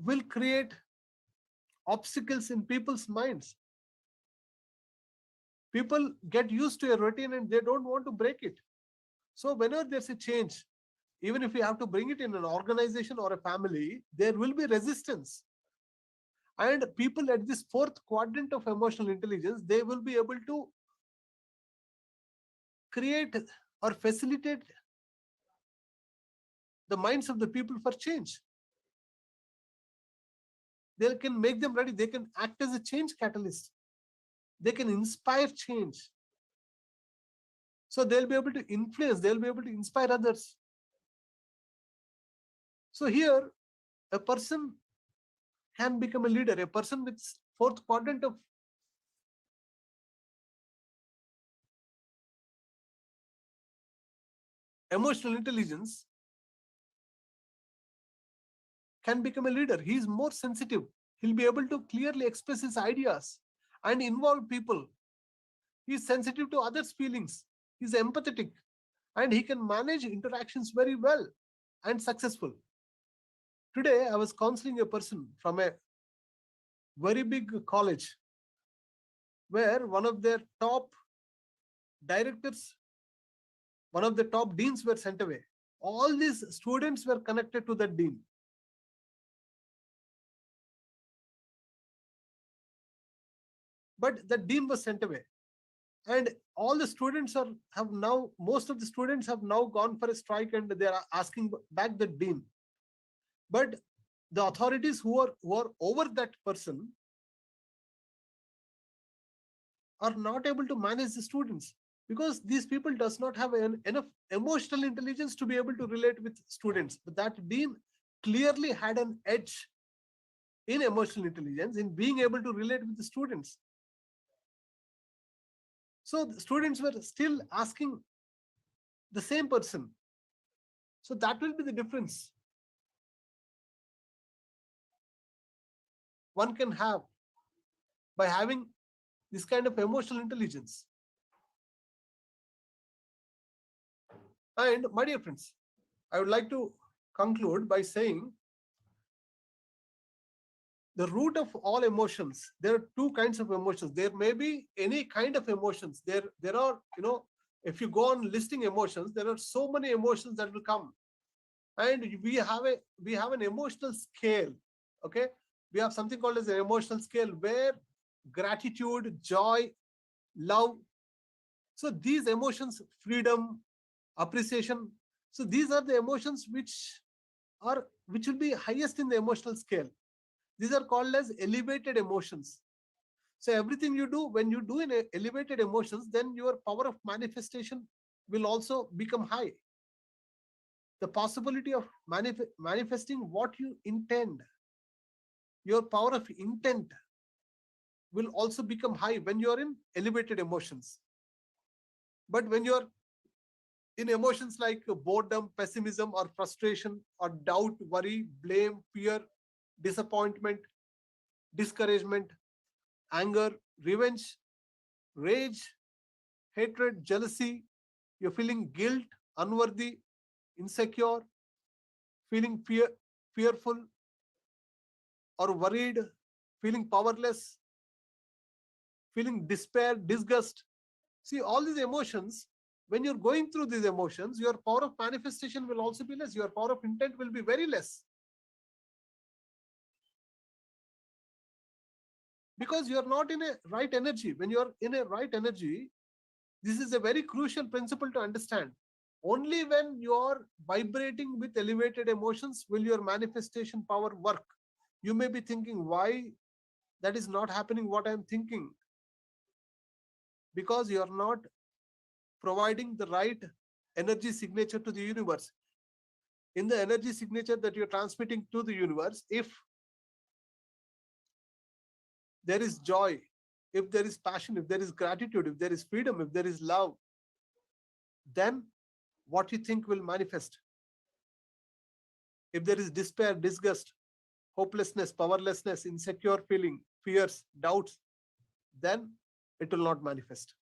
will create obstacles in people's minds. People get used to a routine and they don't want to break it. So whenever there's a change, even if we have to bring it in an organization or a family, there will be resistance. And people at this fourth quadrant of emotional intelligence, they will be able to create or facilitate the minds of the people for change. They can make them ready. They can act as a change catalyst. They can inspire change. So they'll be able to influence, they'll be able to inspire others. So here, a person can become a leader. A person with fourth quadrant of emotional intelligence can become a leader. He is more sensitive. He'll be able to clearly express his ideas and involve people. He is sensitive to others' feelings. He is empathetic, and he can manage interactions very well and successful. Today, I was counseling a person from a very big college where one of their top directors, one of the top deans were sent away. All these students were connected to that dean. But the dean was sent away. And all the students have now, most of the students have now gone for a strike and they are asking back the dean. But the authorities who are over that person are not able to manage the students, because these people does not have enough emotional intelligence to be able to relate with students. But that dean clearly had an edge in emotional intelligence, in being able to relate with the students. So the students were still asking the same person. So that will be the difference one can have by having this kind of emotional intelligence. And my dear friends, I would like to conclude by saying the root of all emotions, there are two kinds of emotions. There may be any kind of emotions. There are, if you go on listing emotions, there are so many emotions that will come. And we have an emotional scale. Okay. We have something called as an emotional scale, where gratitude, joy, love. So these emotions, freedom, appreciation. So these are the emotions which will be highest in the emotional scale. These are called as elevated emotions. So everything you do, when you do in elevated emotions, then your power of manifestation will also become high. The possibility of manifesting what you intend, your power of intent will also become high when you are in elevated emotions. But when you are in emotions like boredom, pessimism, or frustration, or doubt, worry, blame, fear, disappointment, discouragement, anger, revenge, rage, hatred, jealousy, you're feeling guilt, unworthy, insecure, feeling fearful or worried, feeling powerless, feeling despair, disgust. See, all these emotions, when you're going through these emotions, your power of manifestation will also be less. Your power of intent will be very less. Because you're not in a right energy. When you're in a right energy, this is a very crucial principle to understand. Only when you're vibrating with elevated emotions will your manifestation power work. You may be thinking, why that is not happening what I am thinking, because you are not providing the right energy signature to the universe. In the energy signature that you're transmitting to the universe, if there is joy, if there is passion, if there is gratitude, if there is freedom, if there is love, then what you think will manifest. If there is despair, disgust, hopelessness, powerlessness, insecure feeling, fears, doubts, then it will not manifest.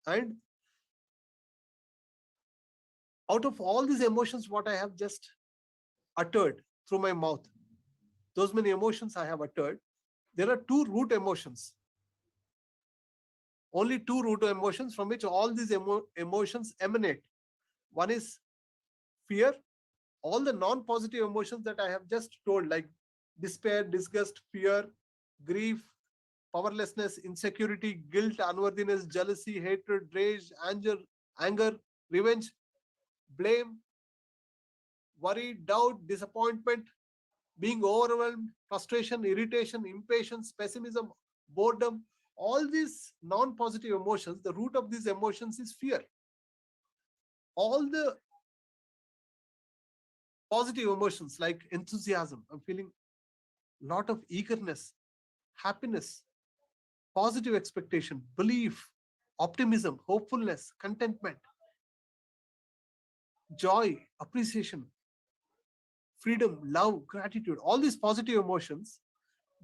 And out of all these emotions, what I have just uttered through my mouth, those many emotions I have uttered, there are two root emotions. Only two root emotions from which all these emotions emanate. One is fear. All the non-positive emotions that I have just told, like despair, disgust, fear, grief, powerlessness, insecurity, guilt, unworthiness, jealousy, hatred, rage, anger, revenge, blame, worry, doubt, disappointment, being overwhelmed, frustration, irritation, impatience, pessimism, boredom, all these non-positive emotions, the root of these emotions is fear. All the positive emotions like enthusiasm, I'm feeling a lot of eagerness, happiness, positive expectation, belief, optimism, hopefulness, contentment, joy, appreciation, freedom, love, gratitude, all these positive emotions,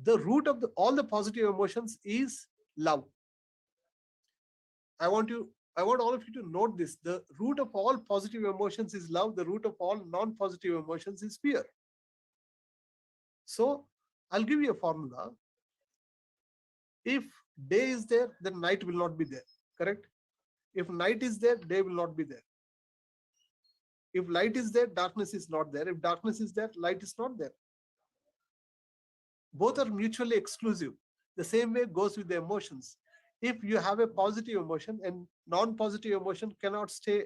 the root of all the positive emotions is love. I want all of you to note this. The root of all positive emotions is love. The root of all non-positive emotions is fear. So I'll give you a formula. If day is there, then night will not be there. Correct? If night is there, day will not be there. If light is there, darkness is not there. If darkness is there, light is not there. Both are mutually exclusive. The same way goes with the emotions. If you have a positive emotion, and non-positive emotion cannot stay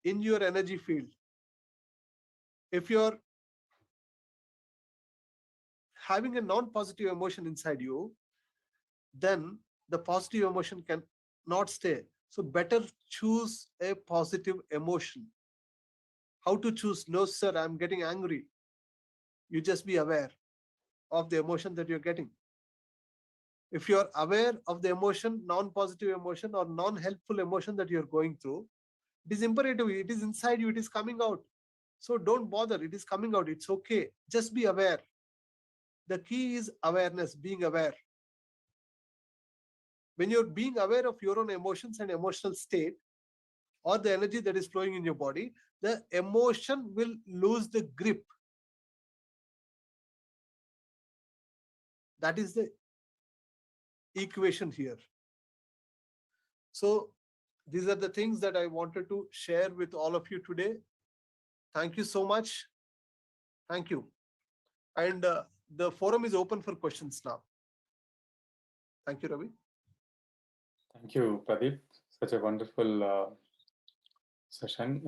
in your energy field. If you're having a non-positive emotion inside you, then the positive emotion can not stay. So better choose a positive emotion. How to choose? No, sir, I'm getting angry. You just be aware of the emotion that you're getting. If you're aware of the emotion, non-positive emotion or non-helpful emotion that you're going through, it is imperative. It is inside you. It is coming out. So don't bother. It is coming out. It's okay. Just be aware. The key is awareness, being aware. When you're being aware of your own emotions and emotional state or the energy that is flowing in your body, the emotion will lose the grip. That is the equation here. So these are the things that I wanted to share with all of you today. Thank you so much. Thank you. And the forum is open for questions now. Thank you, Ravi. Thank you, Pradeep. Such a wonderful session.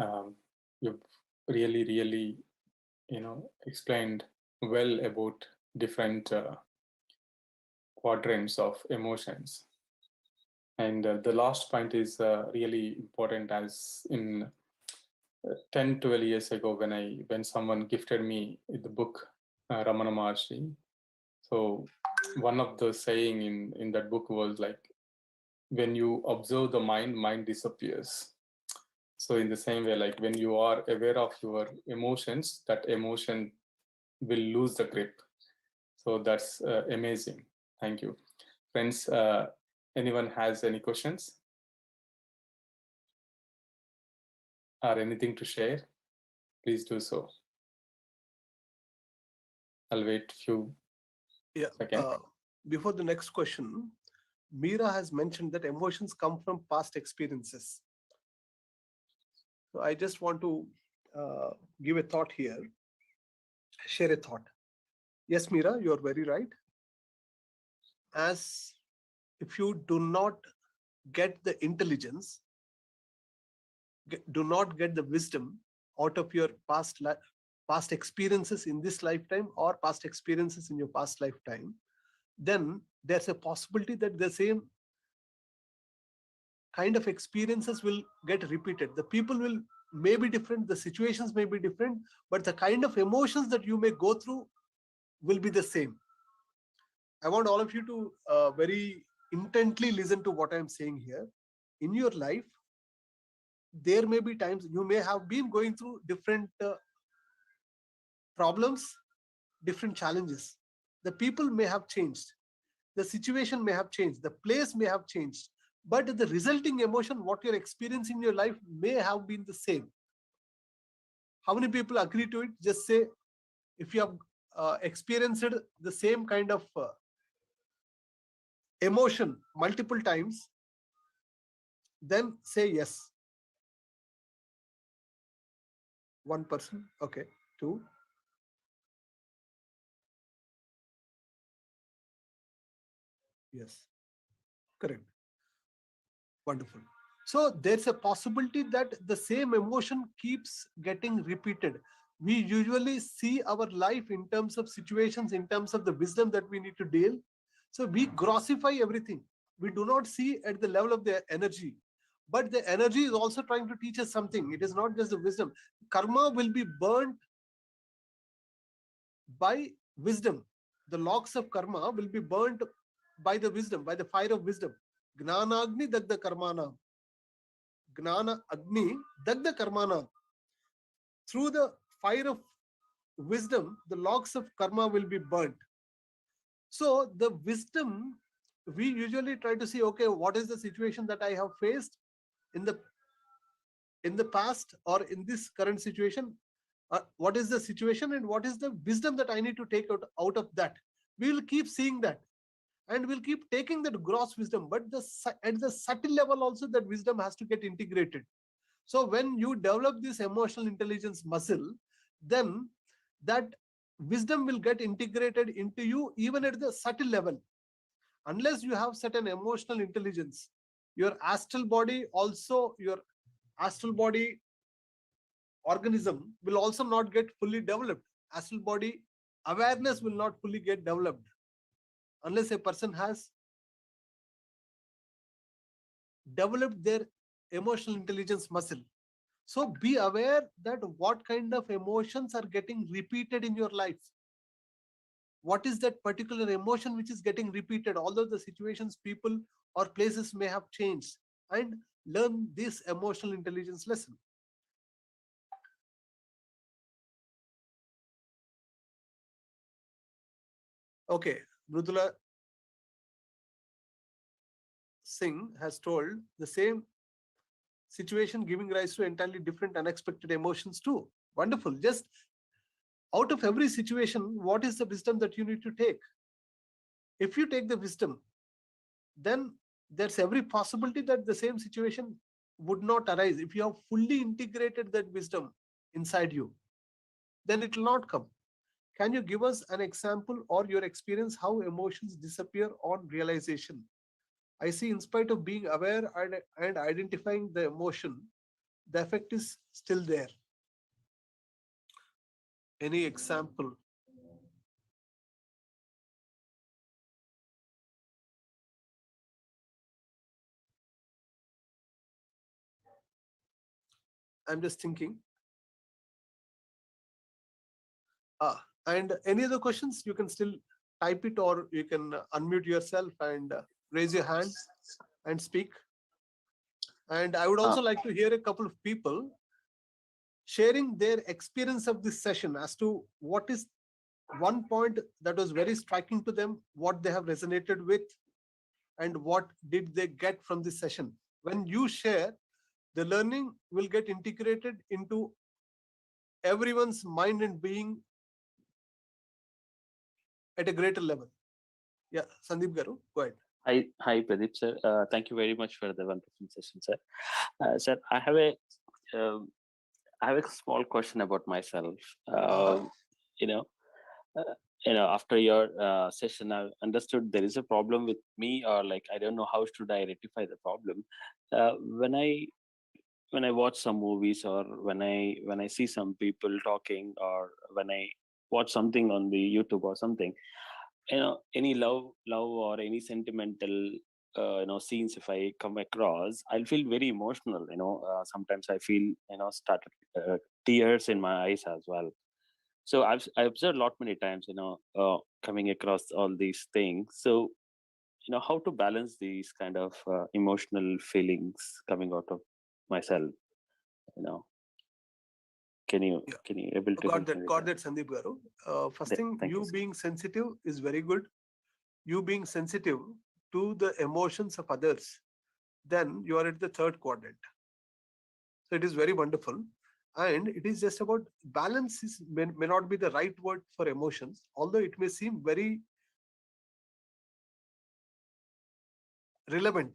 You've really, explained well about different quadrants of emotions. And the last point is really important, as in 10, 12 years ago, when someone gifted me the book Ramana Maharshi. So one of the saying in that book was like, when you observe the mind disappears. So in the same way, like when you are aware of your emotions, that emotion will lose the grip. So that's amazing. Thank you. Friends, anyone has any questions or anything to share? Please do so. I'll wait a few seconds. Before the next question, Meera has mentioned that emotions come from past experiences. So I just want to give a thought here, share a thought. Yes, Meera, you're very right. As if you do not get the intelligence, do not get the wisdom out of your past past experiences in this lifetime or past experiences in your past lifetime, then there's a possibility that the same kind of experiences will get repeated. The people will may be different, the situations may be different, but the kind of emotions that you may go through will be the same. I want all of you to very intently listen to what I'm saying here. In your life, there may be times you may have been going through different problems, different challenges. The people may have changed, the situation may have changed, the place may have changed, but the resulting emotion, what you're experiencing in your life, may have been the same. How many people agree to it? Just say if you have experienced the same kind of emotion multiple times, then say yes. One person, okay. Two. Yes, correct. Wonderful. So there's a possibility that the same emotion keeps getting repeated. We usually see our life in terms of situations, in terms of the wisdom that we need to deal. So we grossify everything. We do not see at the level of the energy. But the energy is also trying to teach us something. It is not just the wisdom. Karma will be burnt by wisdom. The logs of karma will be burnt by the wisdom, by the fire of wisdom. Gnanagni dagda karmana. Gnana Agni Dagda Karmana. Through the fire of wisdom, the logs of karma will be burnt. So the wisdom, we usually try to see, okay, what is the situation that I have faced in the past or in this current situation? What is the situation and what is the wisdom that I need to take out of that? We will keep seeing that. And we'll keep taking that gross wisdom, but at the subtle level also that wisdom has to get integrated. So when you develop this emotional intelligence muscle, then that wisdom will get integrated into you even at the subtle level. Unless you have certain emotional intelligence, your astral body also, your astral body organism will also not get fully developed. Astral body awareness will not fully get developed unless a person has developed their emotional intelligence muscle. So be aware that what kind of emotions are getting repeated in your life. What is that particular emotion which is getting repeated, although the situations, people, or places may have changed, and learn this emotional intelligence lesson. Okay, Mrudula Singh has told the same situation giving rise to entirely different unexpected emotions too. Wonderful. Just out of every situation, what is the wisdom that you need to take? If you take the wisdom, then there's every possibility that the same situation would not arise. If you have fully integrated that wisdom inside you, then it will not come. Can you give us an example or your experience how emotions disappear on realization? I see, in spite of being aware and identifying the emotion, the effect is still there. Any example? I'm just thinking. And any other questions? You can still type it or you can unmute yourself and raise your hand and speak. And I would also like to hear a couple of people sharing their experience of this session as to what is one point that was very striking to them, what they have resonated with, and what did they get from this session. When you share, the learning will get integrated into everyone's mind and being at a greater level. Yeah, Sandeep Garu, go ahead. Hi, Pradeep sir. Thank you very much for the wonderful session, sir. Sir, I have a small question about myself. You know, after your session, I understood there is a problem with me, or like I don't know how should I rectify the problem. When when I watch some movies, or when I see some people talking, or when I watch something on the YouTube or something, any love or any sentimental scenes, if I come across, I'll feel very emotional. Sometimes I feel started tears in my eyes as well. So I observed a lot many times, coming across all these things. So how to balance these kind of emotional feelings coming out of myself. you know Yeah, can you able to help me with got that? that, Sandeep Garu. First thing, Thank you, you sir. being sensitive is very good. You being sensitive to the emotions of others, then you are at the third quadrant. So it is very wonderful. And it is just about balance may not be the right word for emotions, although it may seem very relevant.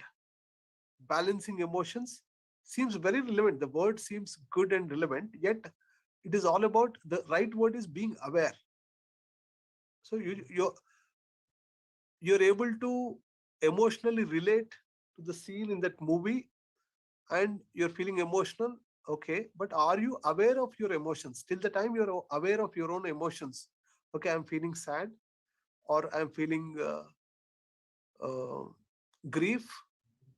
Balancing emotions seems very relevant. The word seems good and relevant, yet it is all about, the right word is being aware. So you're able to emotionally relate to the scene in that movie, and you're feeling emotional. Okay, but are you aware of your emotions? Till the time you're aware of your own emotions, okay, I'm feeling sad, or I'm feeling uh, grief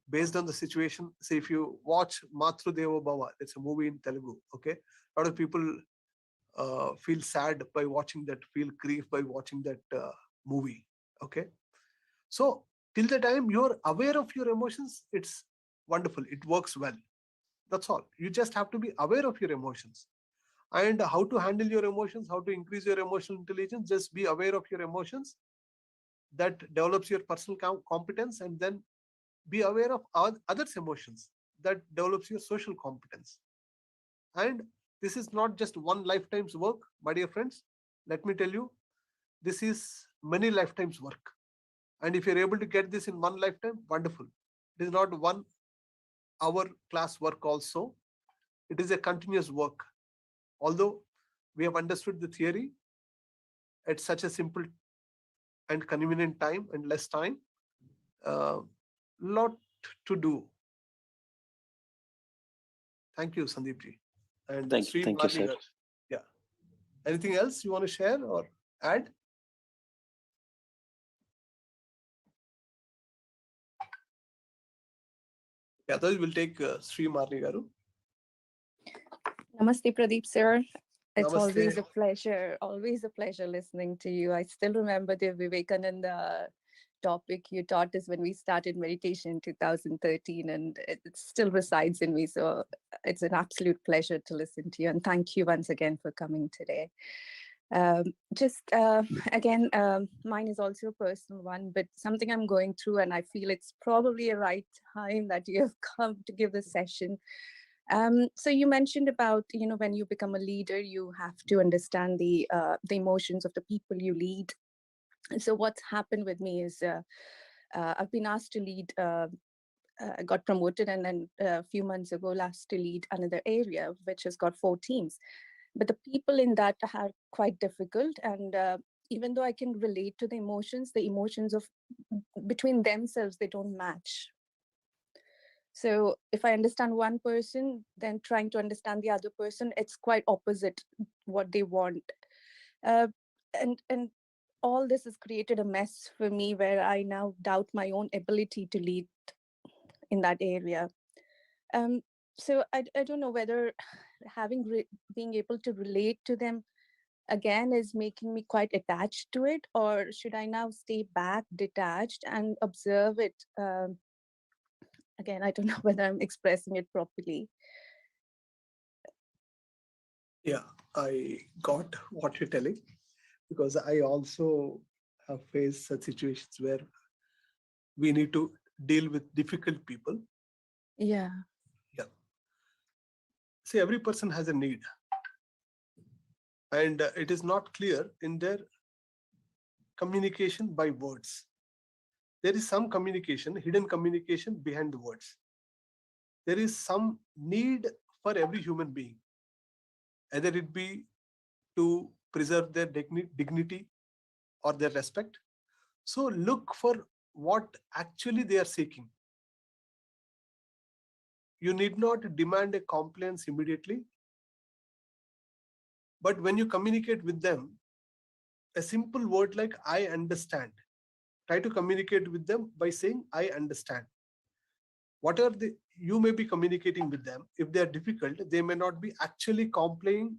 based on the situation. Say if you watch Matru Deva Bhava, it's a movie in Telugu. Okay, a lot of people feel sad by watching that, feel grief by watching that movie. Okay, so till the time you're aware of your emotions, it's wonderful. It works well. That's all. You just have to be aware of your emotions, and how to handle your emotions, how to increase your emotional intelligence. Just be aware of your emotions. That develops your personal competence, and then be aware of others' emotions. That develops your social competence. And this is not just one lifetime's work, my dear friends. Let me tell you, this is many lifetimes work. And if you're able to get this in one lifetime, wonderful. It is not 1 hour class work also. It is a continuous work. Although we have understood the theory at such a simple and convenient time and less time, lot to do. Thank you, Sandeep ji. And Sri Thank you, sir. Marligar. Yeah. Anything else you want to share or add? Yeah, those will take Sri Marligaru. Namaste, Pradeep sir. It's Namaste. always a pleasure listening to you. I still remember the Vivekananda topic you taught us when we started meditation in 2013, and it still resides in me. So it's an absolute pleasure to listen to you. And thank you once again for coming today. Just again, mine is also a personal one, but something I'm going through, and I feel it's probably a right time that you have come to give this session. So you mentioned about, when you become a leader, you have to understand the emotions of the people you lead. So what's happened with me is I've been asked to lead. I got promoted, and then a few months ago, asked to lead another area which has got 4 teams. But the people in that are quite difficult, and even though I can relate to the emotions of between themselves, they don't match. So if I understand one person, then trying to understand the other person, it's quite opposite what they want. Uh, and all this has created a mess for me where I now doubt my own ability to lead in that area. Um, so I don't know whether being able to relate to them again is making me quite attached to it, or should I now stay back, detached, and observe it? Again, I don't know whether I'm expressing it properly. Yeah, I got what you're telling, because I also have faced such situations where we need to deal with difficult people. Yeah. Yeah. See, every person has a need, and it is not clear in their communication by words. There is some communication, hidden communication behind the words. There is some need for every human being, either it be to preserve their dignity or their respect. So look for what actually they are seeking. you need not demand a compliance immediately. But when you communicate with them, a simple word like I understand, try to communicate with them by saying I understand. Whatever you may be communicating with them, if they are difficult, they may not be actually complying,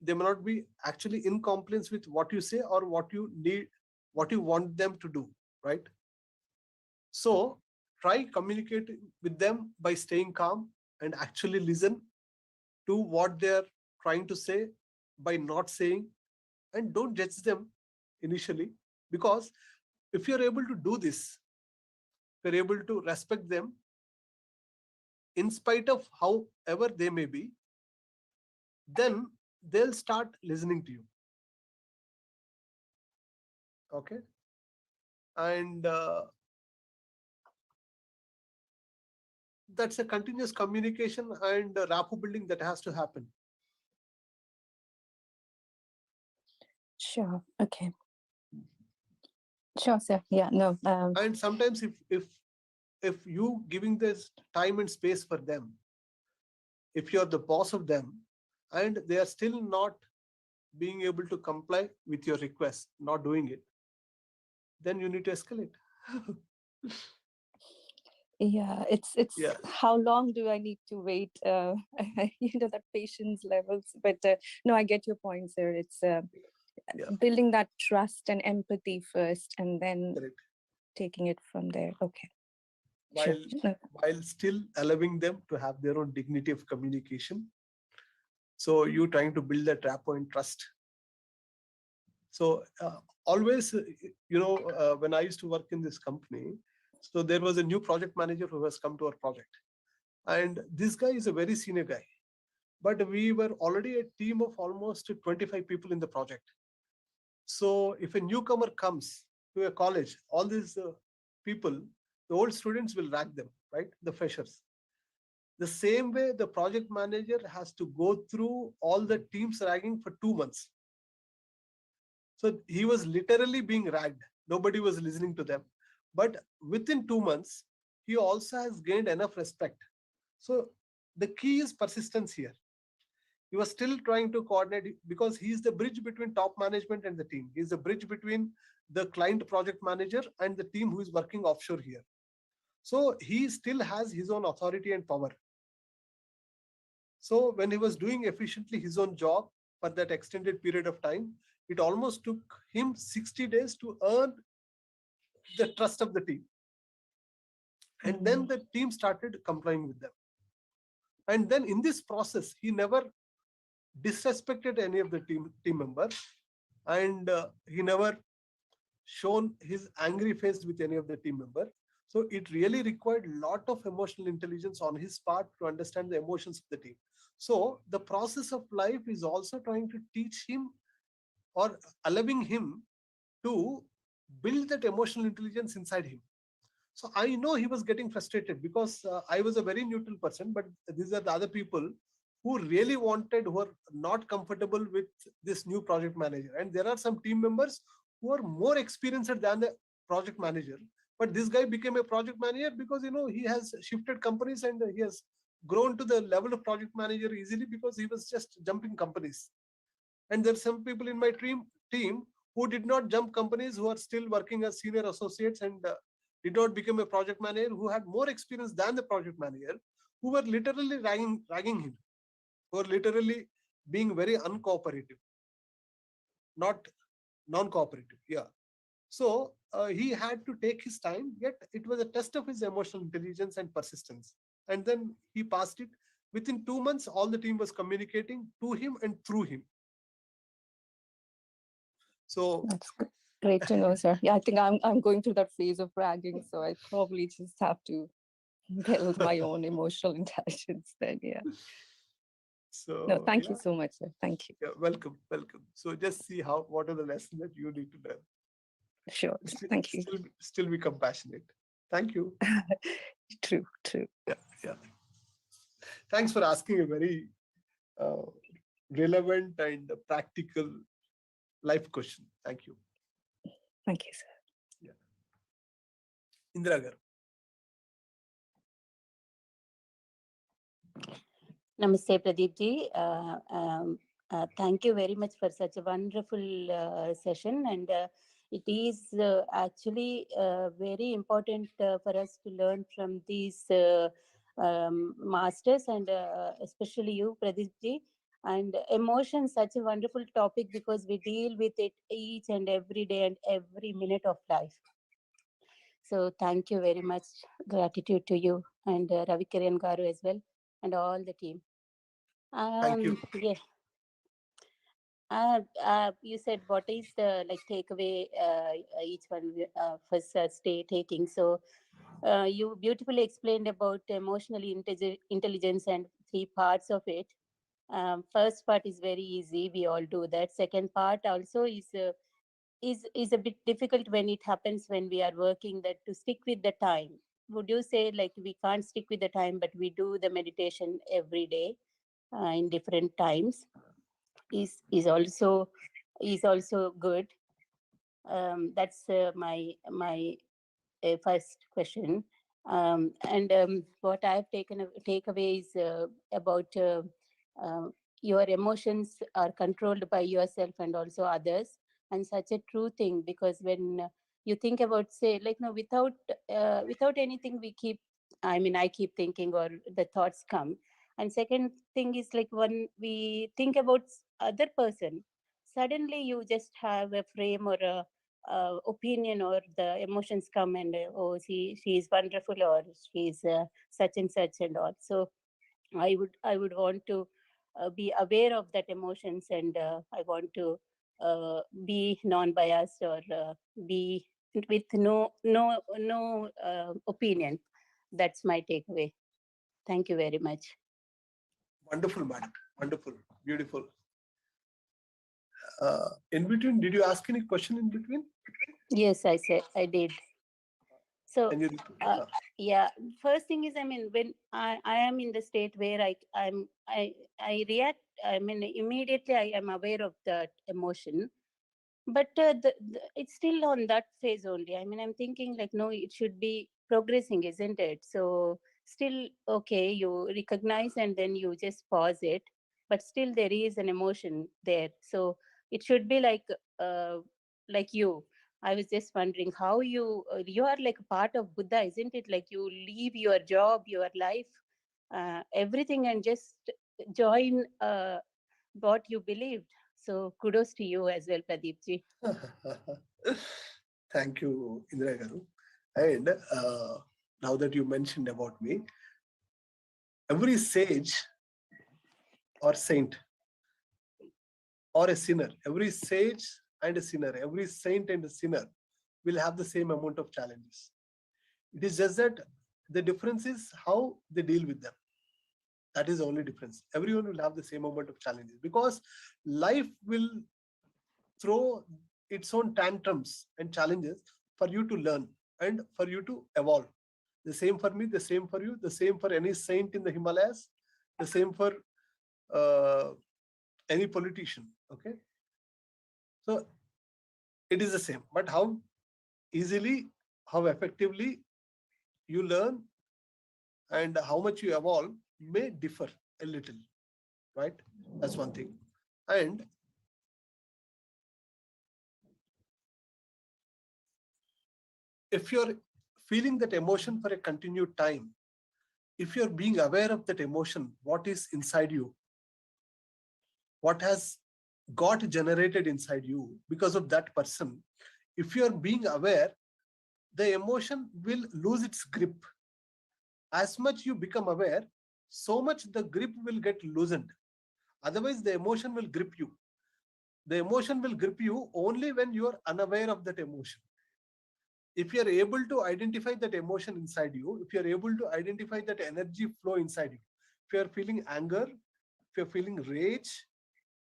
they may not be actually in compliance with what you say or what you need, what you want them to do, right? So try communicating with them by staying calm and actually listen to what they're trying to say by not saying, and don't judge them initially, because if you're able to do this, you're able to respect them in spite of however they may be, then they'll start listening to you. Okay. And that's a continuous communication and rapport building that has to happen. Sure. Okay. Sure, sir. Yeah. No. And sometimes if you giving this time and space for them, if you're the boss of them and they are still not being able to comply with your request, not doing it, then you need to escalate. Yeah, it's Yeah. how long do I need to wait? That patience levels. But no, I get your point, sir. It's building that trust and empathy first, and then Correct. taking it from there. Okay. While still allowing them to have their own dignity of communication. So you trying to build that rapport and trust. So always, when I used to work in this company, so there was a new project manager who has come to our project. And this guy is a very senior guy. But we were already a team of almost 25 people in the project. So if a newcomer comes to a college, all these people, the old students will rag them, right? The freshers. The same way the project manager has to go through all the teams ragging for 2 months. So he was literally being ragged. Nobody was listening to them. But within 2 months, he also has gained enough respect. So the key is persistence here. He was still trying to coordinate because he's the bridge between top management and the team. He's the bridge between the client project manager and the team who is working offshore here. So he still has his own authority and power. So when he was doing efficiently his own job for that extended period of time, it almost took him 60 days to earn the trust of the team. And then the team started complying with them. And then in this process, he never disrespected any of the team members, and he never shown his angry face with any of the team member. So it really required a lot of emotional intelligence on his part to understand the emotions of the team. So the process of life is also trying to teach him or allowing him to build that emotional intelligence inside him. So I know he was getting frustrated because I was a very neutral person, but these are the other people who really wanted, who are not comfortable with this new project manager. And there are some team members who are more experienced than the project manager. But this guy became a project manager because, he has shifted companies and he has grown to the level of project manager easily because he was just jumping companies. And there are some people in my team who did not jump companies, who are still working as senior associates and did not become a project manager, who had more experience than the project manager, who were literally ragging him, who were literally being very uncooperative, not non-cooperative. Yeah. So he had to take his time, yet it was a test of his emotional intelligence and persistence. And then he passed it. Within 2 months, all the team was communicating to him and through him. So that's great to know, sir. Yeah, I think I'm going through that phase of ragging, so I probably just have to build my own emotional intelligence then. Yeah. So no, thank you so much, sir. Thank you. Yeah, welcome. So just see what are the lessons that you need to learn. Sure. Thank you. Still be compassionate. Thank you. True. Yeah. Thanks for asking a very relevant and practical life question. Thank you. Thank you, sir. Yeah. Indira garu. Namaste, Pradeep ji. Thank you very much for such a wonderful session. And it is actually very important for us to learn from these masters, and especially you, Pradeep ji. And emotion, such a wonderful topic, because we deal with it each and every day and every minute of life. So thank you very much. Gratitude to you and Ravikarian Garu as well, and all the team. Thank you. Yeah. You said what is the like takeaway each one of us stay taking. So you beautifully explained about emotional intelligence and three parts of it. First part is very easy. We all do that. Second part also is a bit difficult when it happens when we are working, that to stick with the time. Would you say like we can't stick with the time, but we do the meditation every day in different times? Is also good. That's my first question. And what I've take away is about uh, your emotions are controlled by yourself and also others, and such a true thing, because when you think about, say, like, no, without anything, I keep thinking, or the thoughts come. And second thing is, like, when we think about other person, suddenly you just have a frame or a opinion, or the emotions come, and oh, she is wonderful, or she is such and such and all. So I would want to be aware of that emotions, and I want to be non-biased, or be with no opinion. That's my takeaway. Thank you very much. Wonderful, madam. Wonderful. Beautiful. In between, did you ask any question in between? Yes, I did. So Can you repeat? yeah, first thing is, I mean, when I am in the state where I react, I mean, immediately I am aware of that emotion, but it's still on that phase only. I mean, I'm thinking like, no, it should be progressing, isn't it? So still, okay, you recognize and then you just pause it, but still there is an emotion there. So it should be uh, like you. I was just wondering how you are like a part of Buddha, isn't it? Like you leave your job, your life, everything, and just join what you believed. So kudos to you as well, Pradeep ji. Thank you, Indira Garu. And now that you mentioned about me, every sage or saint or a sinner, every sage and a sinner, every saint and a sinner will have the same amount of challenges. It is just that the difference is how they deal with them. That is the only difference. Everyone will have the same amount of challenges, because life will throw its own tantrums and challenges for you to learn and for you to evolve. The same for me, the same for you, the same for any saint in the Himalayas, the same for uh, any politician. Okay, so it is the same. But how easily, how effectively you learn and how much you evolve may differ a little, right? That's one thing. And if you're feeling that emotion for a continued time, if you're being aware of that emotion, what is inside you, what has got generated inside you because of that person, if you're being aware, the emotion will lose its grip. As much you become aware, so much the grip will get loosened. Otherwise, the emotion will grip you. The emotion will grip you only when you are unaware of that emotion. If you are able to identify that emotion inside you, if you are able to identify that energy flow inside you, if you are feeling anger, if you are feeling rage,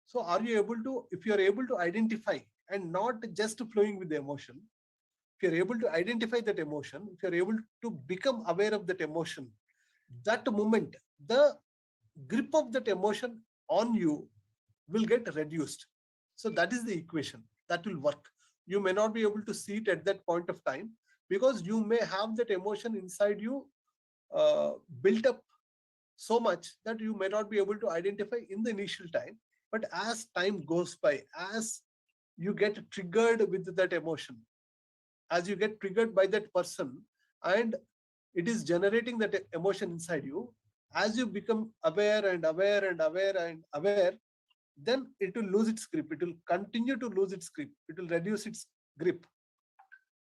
so are you able to, if you are able to identify and not just flowing with the emotion, if you are able to identify that emotion, if you are able to become aware of that emotion, that moment, the grip of that emotion on you will get reduced. So that is the equation that will work. You may not be able to see it at that point of time, because you may have that emotion inside you built up so much that you may not be able to identify in the initial time. But as time goes by, as you get triggered with that emotion, as you get triggered by that person, and it is generating that emotion inside you, as you become aware and aware and aware and aware, then it will lose its grip. It will continue to lose its grip. It will reduce its grip.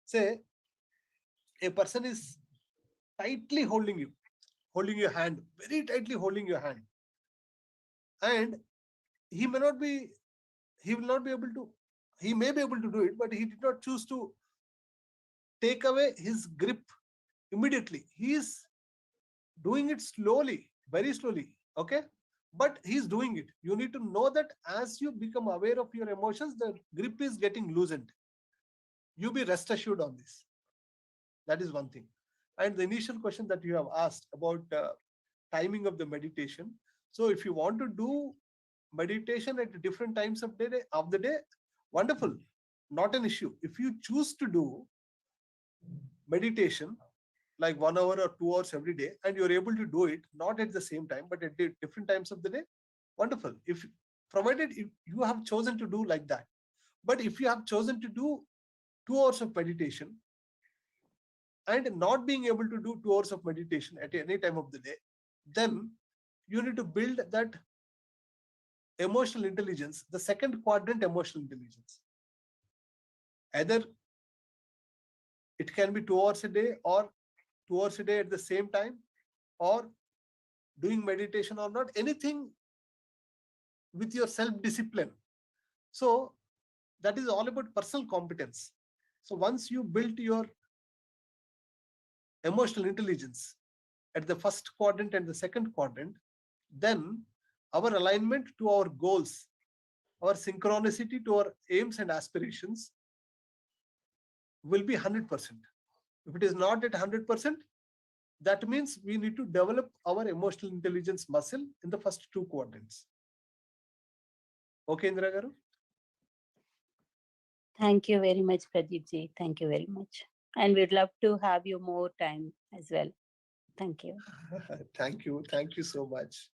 Say a person is tightly holding you, holding your hand, very tightly holding your hand, and he may not be, he will not be able to, he may be able to do it, but he did not choose to take away his grip immediately. He is doing it slowly, very slowly. Okay, but he's doing it. You need to know that as you become aware of your emotions, the grip is getting loosened. You be rest assured on this. That is one thing. And the initial question that you have asked about timing of the meditation. So if you want to do meditation at different times of the day, wonderful, not an issue. If you choose to do meditation like 1 hour or 2 hours every day, and you're able to do it not at the same time but at different times of the day, wonderful. If provided if you have chosen to do like that. But if you have chosen to do 2 hours of meditation and not being able to do 2 hours of meditation at any time of the day, then you need to build that emotional intelligence, the second quadrant emotional intelligence. Either it can be 2 hours a day or 2 hours a day at the same time, or doing meditation or not, anything with your self-discipline. So that is all about personal competence. So once you build your emotional intelligence at the first quadrant and the second quadrant, then our alignment to our goals, our synchronicity to our aims and aspirations will be 100%. If it is not at 100%, that means we need to develop our emotional intelligence muscle in the first 2 quadrants. Okay, Indira Garu? Thank you very much, Pradeep ji. Thank you very much. And we'd love to have you more time as well. Thank you. Thank you. Thank you so much.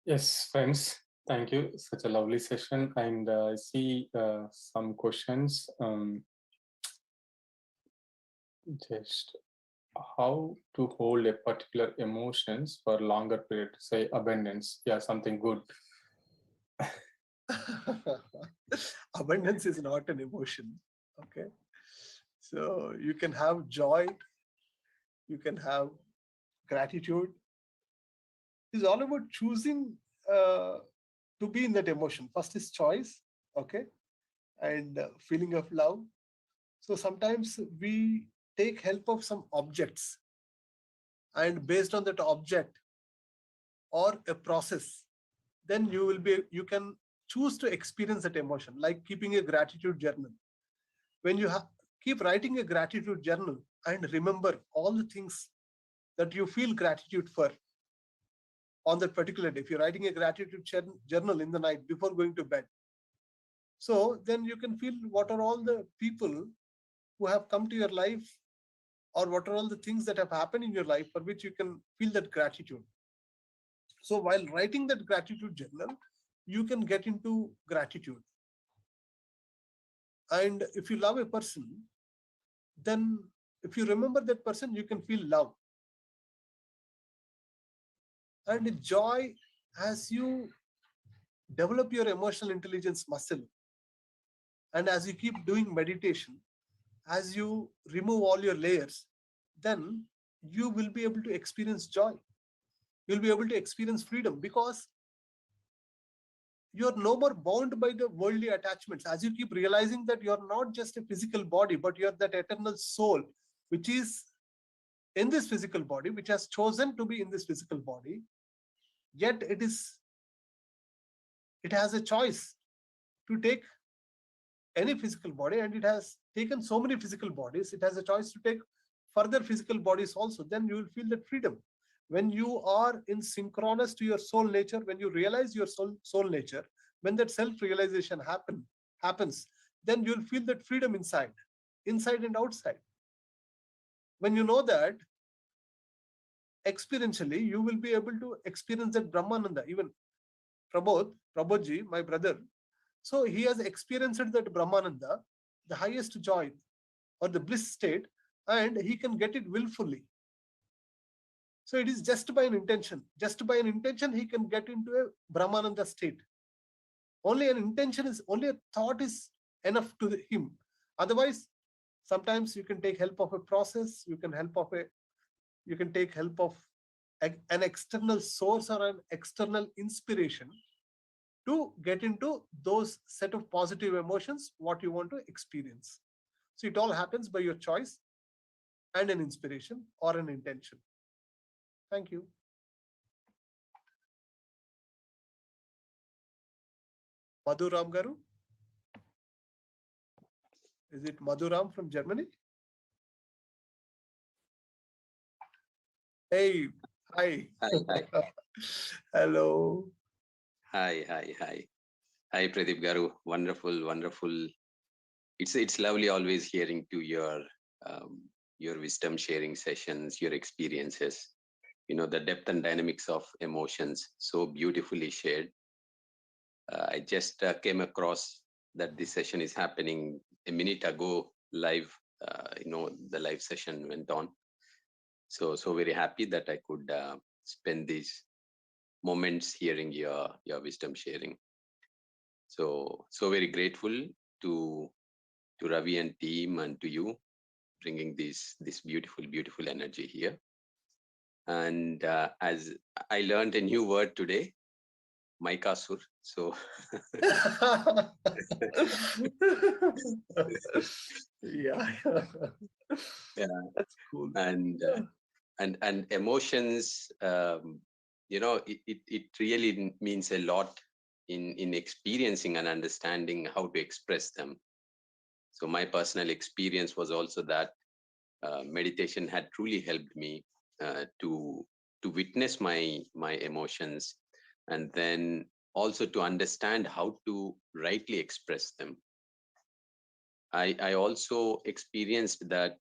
Yes, friends, thank you. Such a lovely session. And I see some questions. Just how to hold a particular emotions for longer period, say abundance. Yeah, something good. Abundance is not an emotion. Okay. So you can have joy, you can have gratitude. It's all about choosing to be in that emotion. First is choice, okay, and feeling of love. So sometimes we take help of some objects, and based on that object or a process, then you can choose to experience that emotion, like keeping a gratitude journal. When you keep writing a gratitude journal and remember all the things that you feel gratitude for on that particular day. If you're writing a gratitude journal in the night before going to bed, so then you can feel what are all the people who have come to your life, or what are all the things that have happened in your life for which you can feel that gratitude. So while writing that gratitude journal, you can get into gratitude. And if you love a person, then if you remember that person, you can feel love. And joy, as you develop your emotional intelligence muscle, and as you keep doing meditation, as you remove all your layers, then you will be able to experience joy. You'll be able to experience freedom, because you're no more bound by the worldly attachments. As you keep realizing that you're not just a physical body, but you're that eternal soul, which is in this physical body, which has chosen to be in this physical body, yet it has a choice to take any physical body, and it has taken so many physical bodies. It has a choice to take further physical bodies also. Then you will feel that freedom. When you are in synchronous to your soul nature, when you realize your soul nature, when that self-realization happens, then you'll feel that freedom inside and outside. When you know that, experientially, you will be able to experience that Brahmananda. Even Prabodji, my brother, so he has experienced that Brahmananda, the highest joy or the bliss state, and he can get it willfully. So it is just by an intention. Just by an intention, he can get into a Brahmananda state. Only an intention is, only a thought is enough to him. Otherwise, sometimes you can take help of a process, you can take help of an external source or an external inspiration to get into those set of positive emotions, what you want to experience. So it all happens by your choice and an inspiration or an intention. Thank you. Madhuram Garu? Is it Madhuram from Germany? Hey, hi. Hi. Hello. Hi. Hi, Pradeep Garu. Wonderful. It's lovely always hearing to your wisdom sharing sessions, your experiences. The depth and dynamics of emotions, so beautifully shared. I just came across that this session is happening a minute ago live. The live session went on. So very happy that I could spend these moments hearing your wisdom sharing. So very grateful to Ravi and team and to you bringing this beautiful energy here. And as I learned a new word today, Maikasur. So yeah, that's cool. And emotions, it really means a lot in experiencing and understanding how to express them. So my personal experience was also that meditation had truly helped me to witness my emotions, and then also to understand how to rightly express them. I also experienced that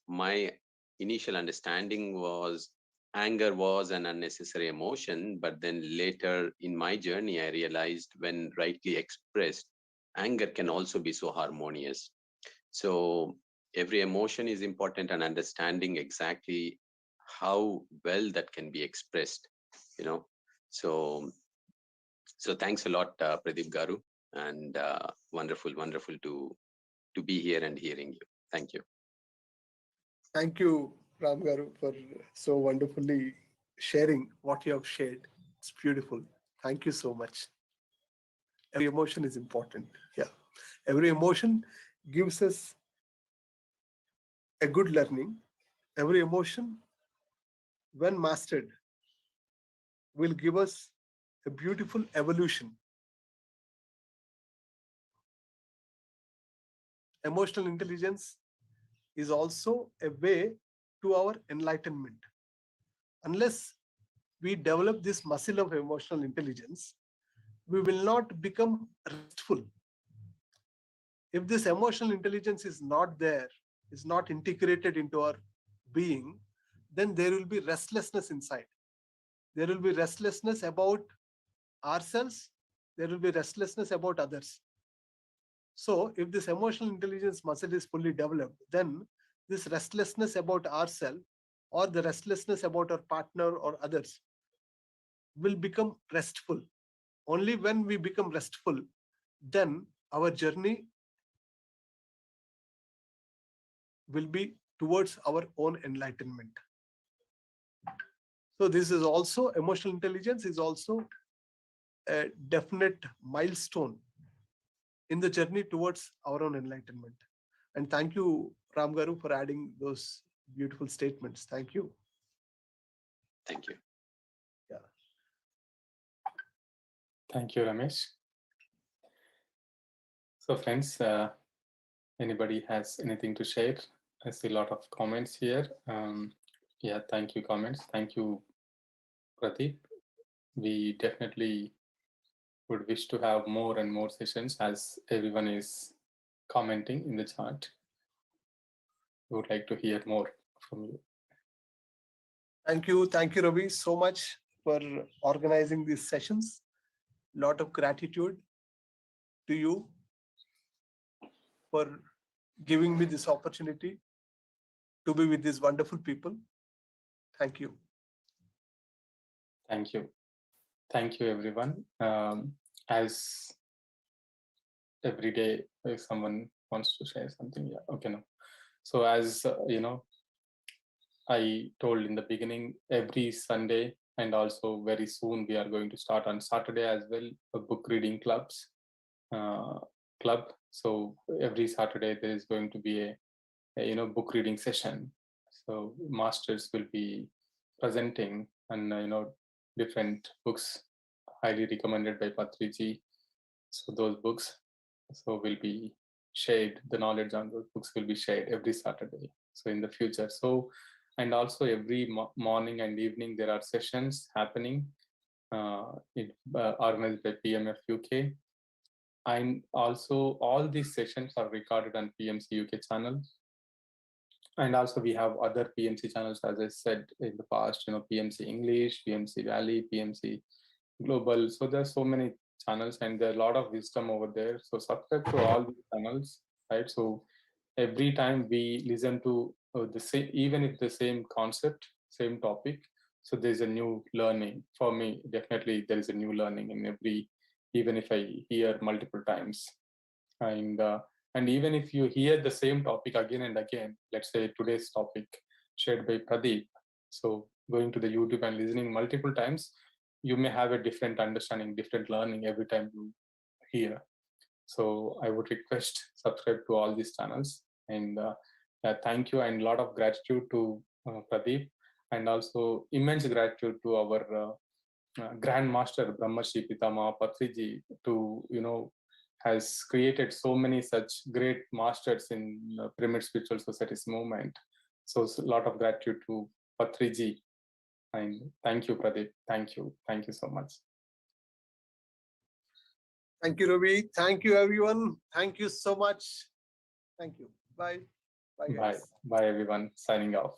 my initial understanding was anger was an unnecessary emotion, but then later in my journey, I realized when rightly expressed, anger can also be so harmonious. So every emotion is important, and understanding exactly how well that can be expressed, So thanks a lot, Pradeep Garu, and wonderful to be here and hearing you. Thank you. Thank you, Ram Garu, for so wonderfully sharing what you have shared. It's beautiful. Thank you so much. Every emotion is important. Yeah. Every emotion gives us a good learning. Every emotion, when mastered, will give us a beautiful evolution. Emotional intelligence is also a way to our enlightenment. Unless we develop this muscle of emotional intelligence, we will not become restful. If this emotional intelligence is not there, is not integrated into our being, then there will be restlessness inside. There will be restlessness about ourselves. There will be restlessness about others. So if this emotional intelligence muscle is fully developed, then this restlessness about ourselves or the restlessness about our partner or others will become restful. Only when we become restful, then our journey will be towards our own enlightenment. So this is also, emotional intelligence is also a definite milestone in the journey towards our own enlightenment. And thank you, Ram Garu, for adding those beautiful statements. Thank you. Thank you. Yeah. Thank you, Ramesh. So friends, anybody has anything to share? I see a lot of comments here. Yeah, thank you, comments. Thank you, Pradeep. We definitely would wish to have more and more sessions as everyone is commenting in the chat. would like to hear more from you. Thank you, Ravi, so much for organizing these sessions. Lot of gratitude to you for giving me this opportunity to be with these wonderful people. Thank you. Thank you. Thank you, everyone. As every day, if someone wants to share something, yeah, okay, no. So as I told in the beginning, every Sunday and also very soon we are going to start on Saturday as well, a book reading club. So every Saturday there is going to be a book reading session. So masters will be presenting and different books highly recommended by Patriji. So those books will be shared. The knowledge on those books will be shared every Saturday. So in the future. So and also every morning and evening there are sessions happening organized by PMF UK. And also all these sessions are recorded on PMC UK channel. And also we have other PMC channels, as I said in the past, PMC English, PMC Valley, PMC Global. So there's so many channels and there are a lot of wisdom over there. So subscribe to all these channels, right? So every time we listen to the same, even if the same concept, same topic, so there's a new learning. For me, definitely there is a new learning in every, even if I hear multiple times. And even if you hear the same topic again and again, let's say today's topic shared by Pradeep, so going to the YouTube and listening multiple times, you may have a different understanding, different learning every time you hear. So I would request subscribe to all these channels. And thank you and a lot of gratitude to Pradeep, and also immense gratitude to our Grand Master Brahmashi Pitama Patriji, to has created so many such great masters in Pyramid Spiritual Societies movement. So a lot of gratitude to Patriji. And thank you, Pradeep. Thank you so much. Thank you, Ravi. Thank you, everyone. Thank you so much. Thank you. Bye. Bye, guys. Bye, everyone. Signing off.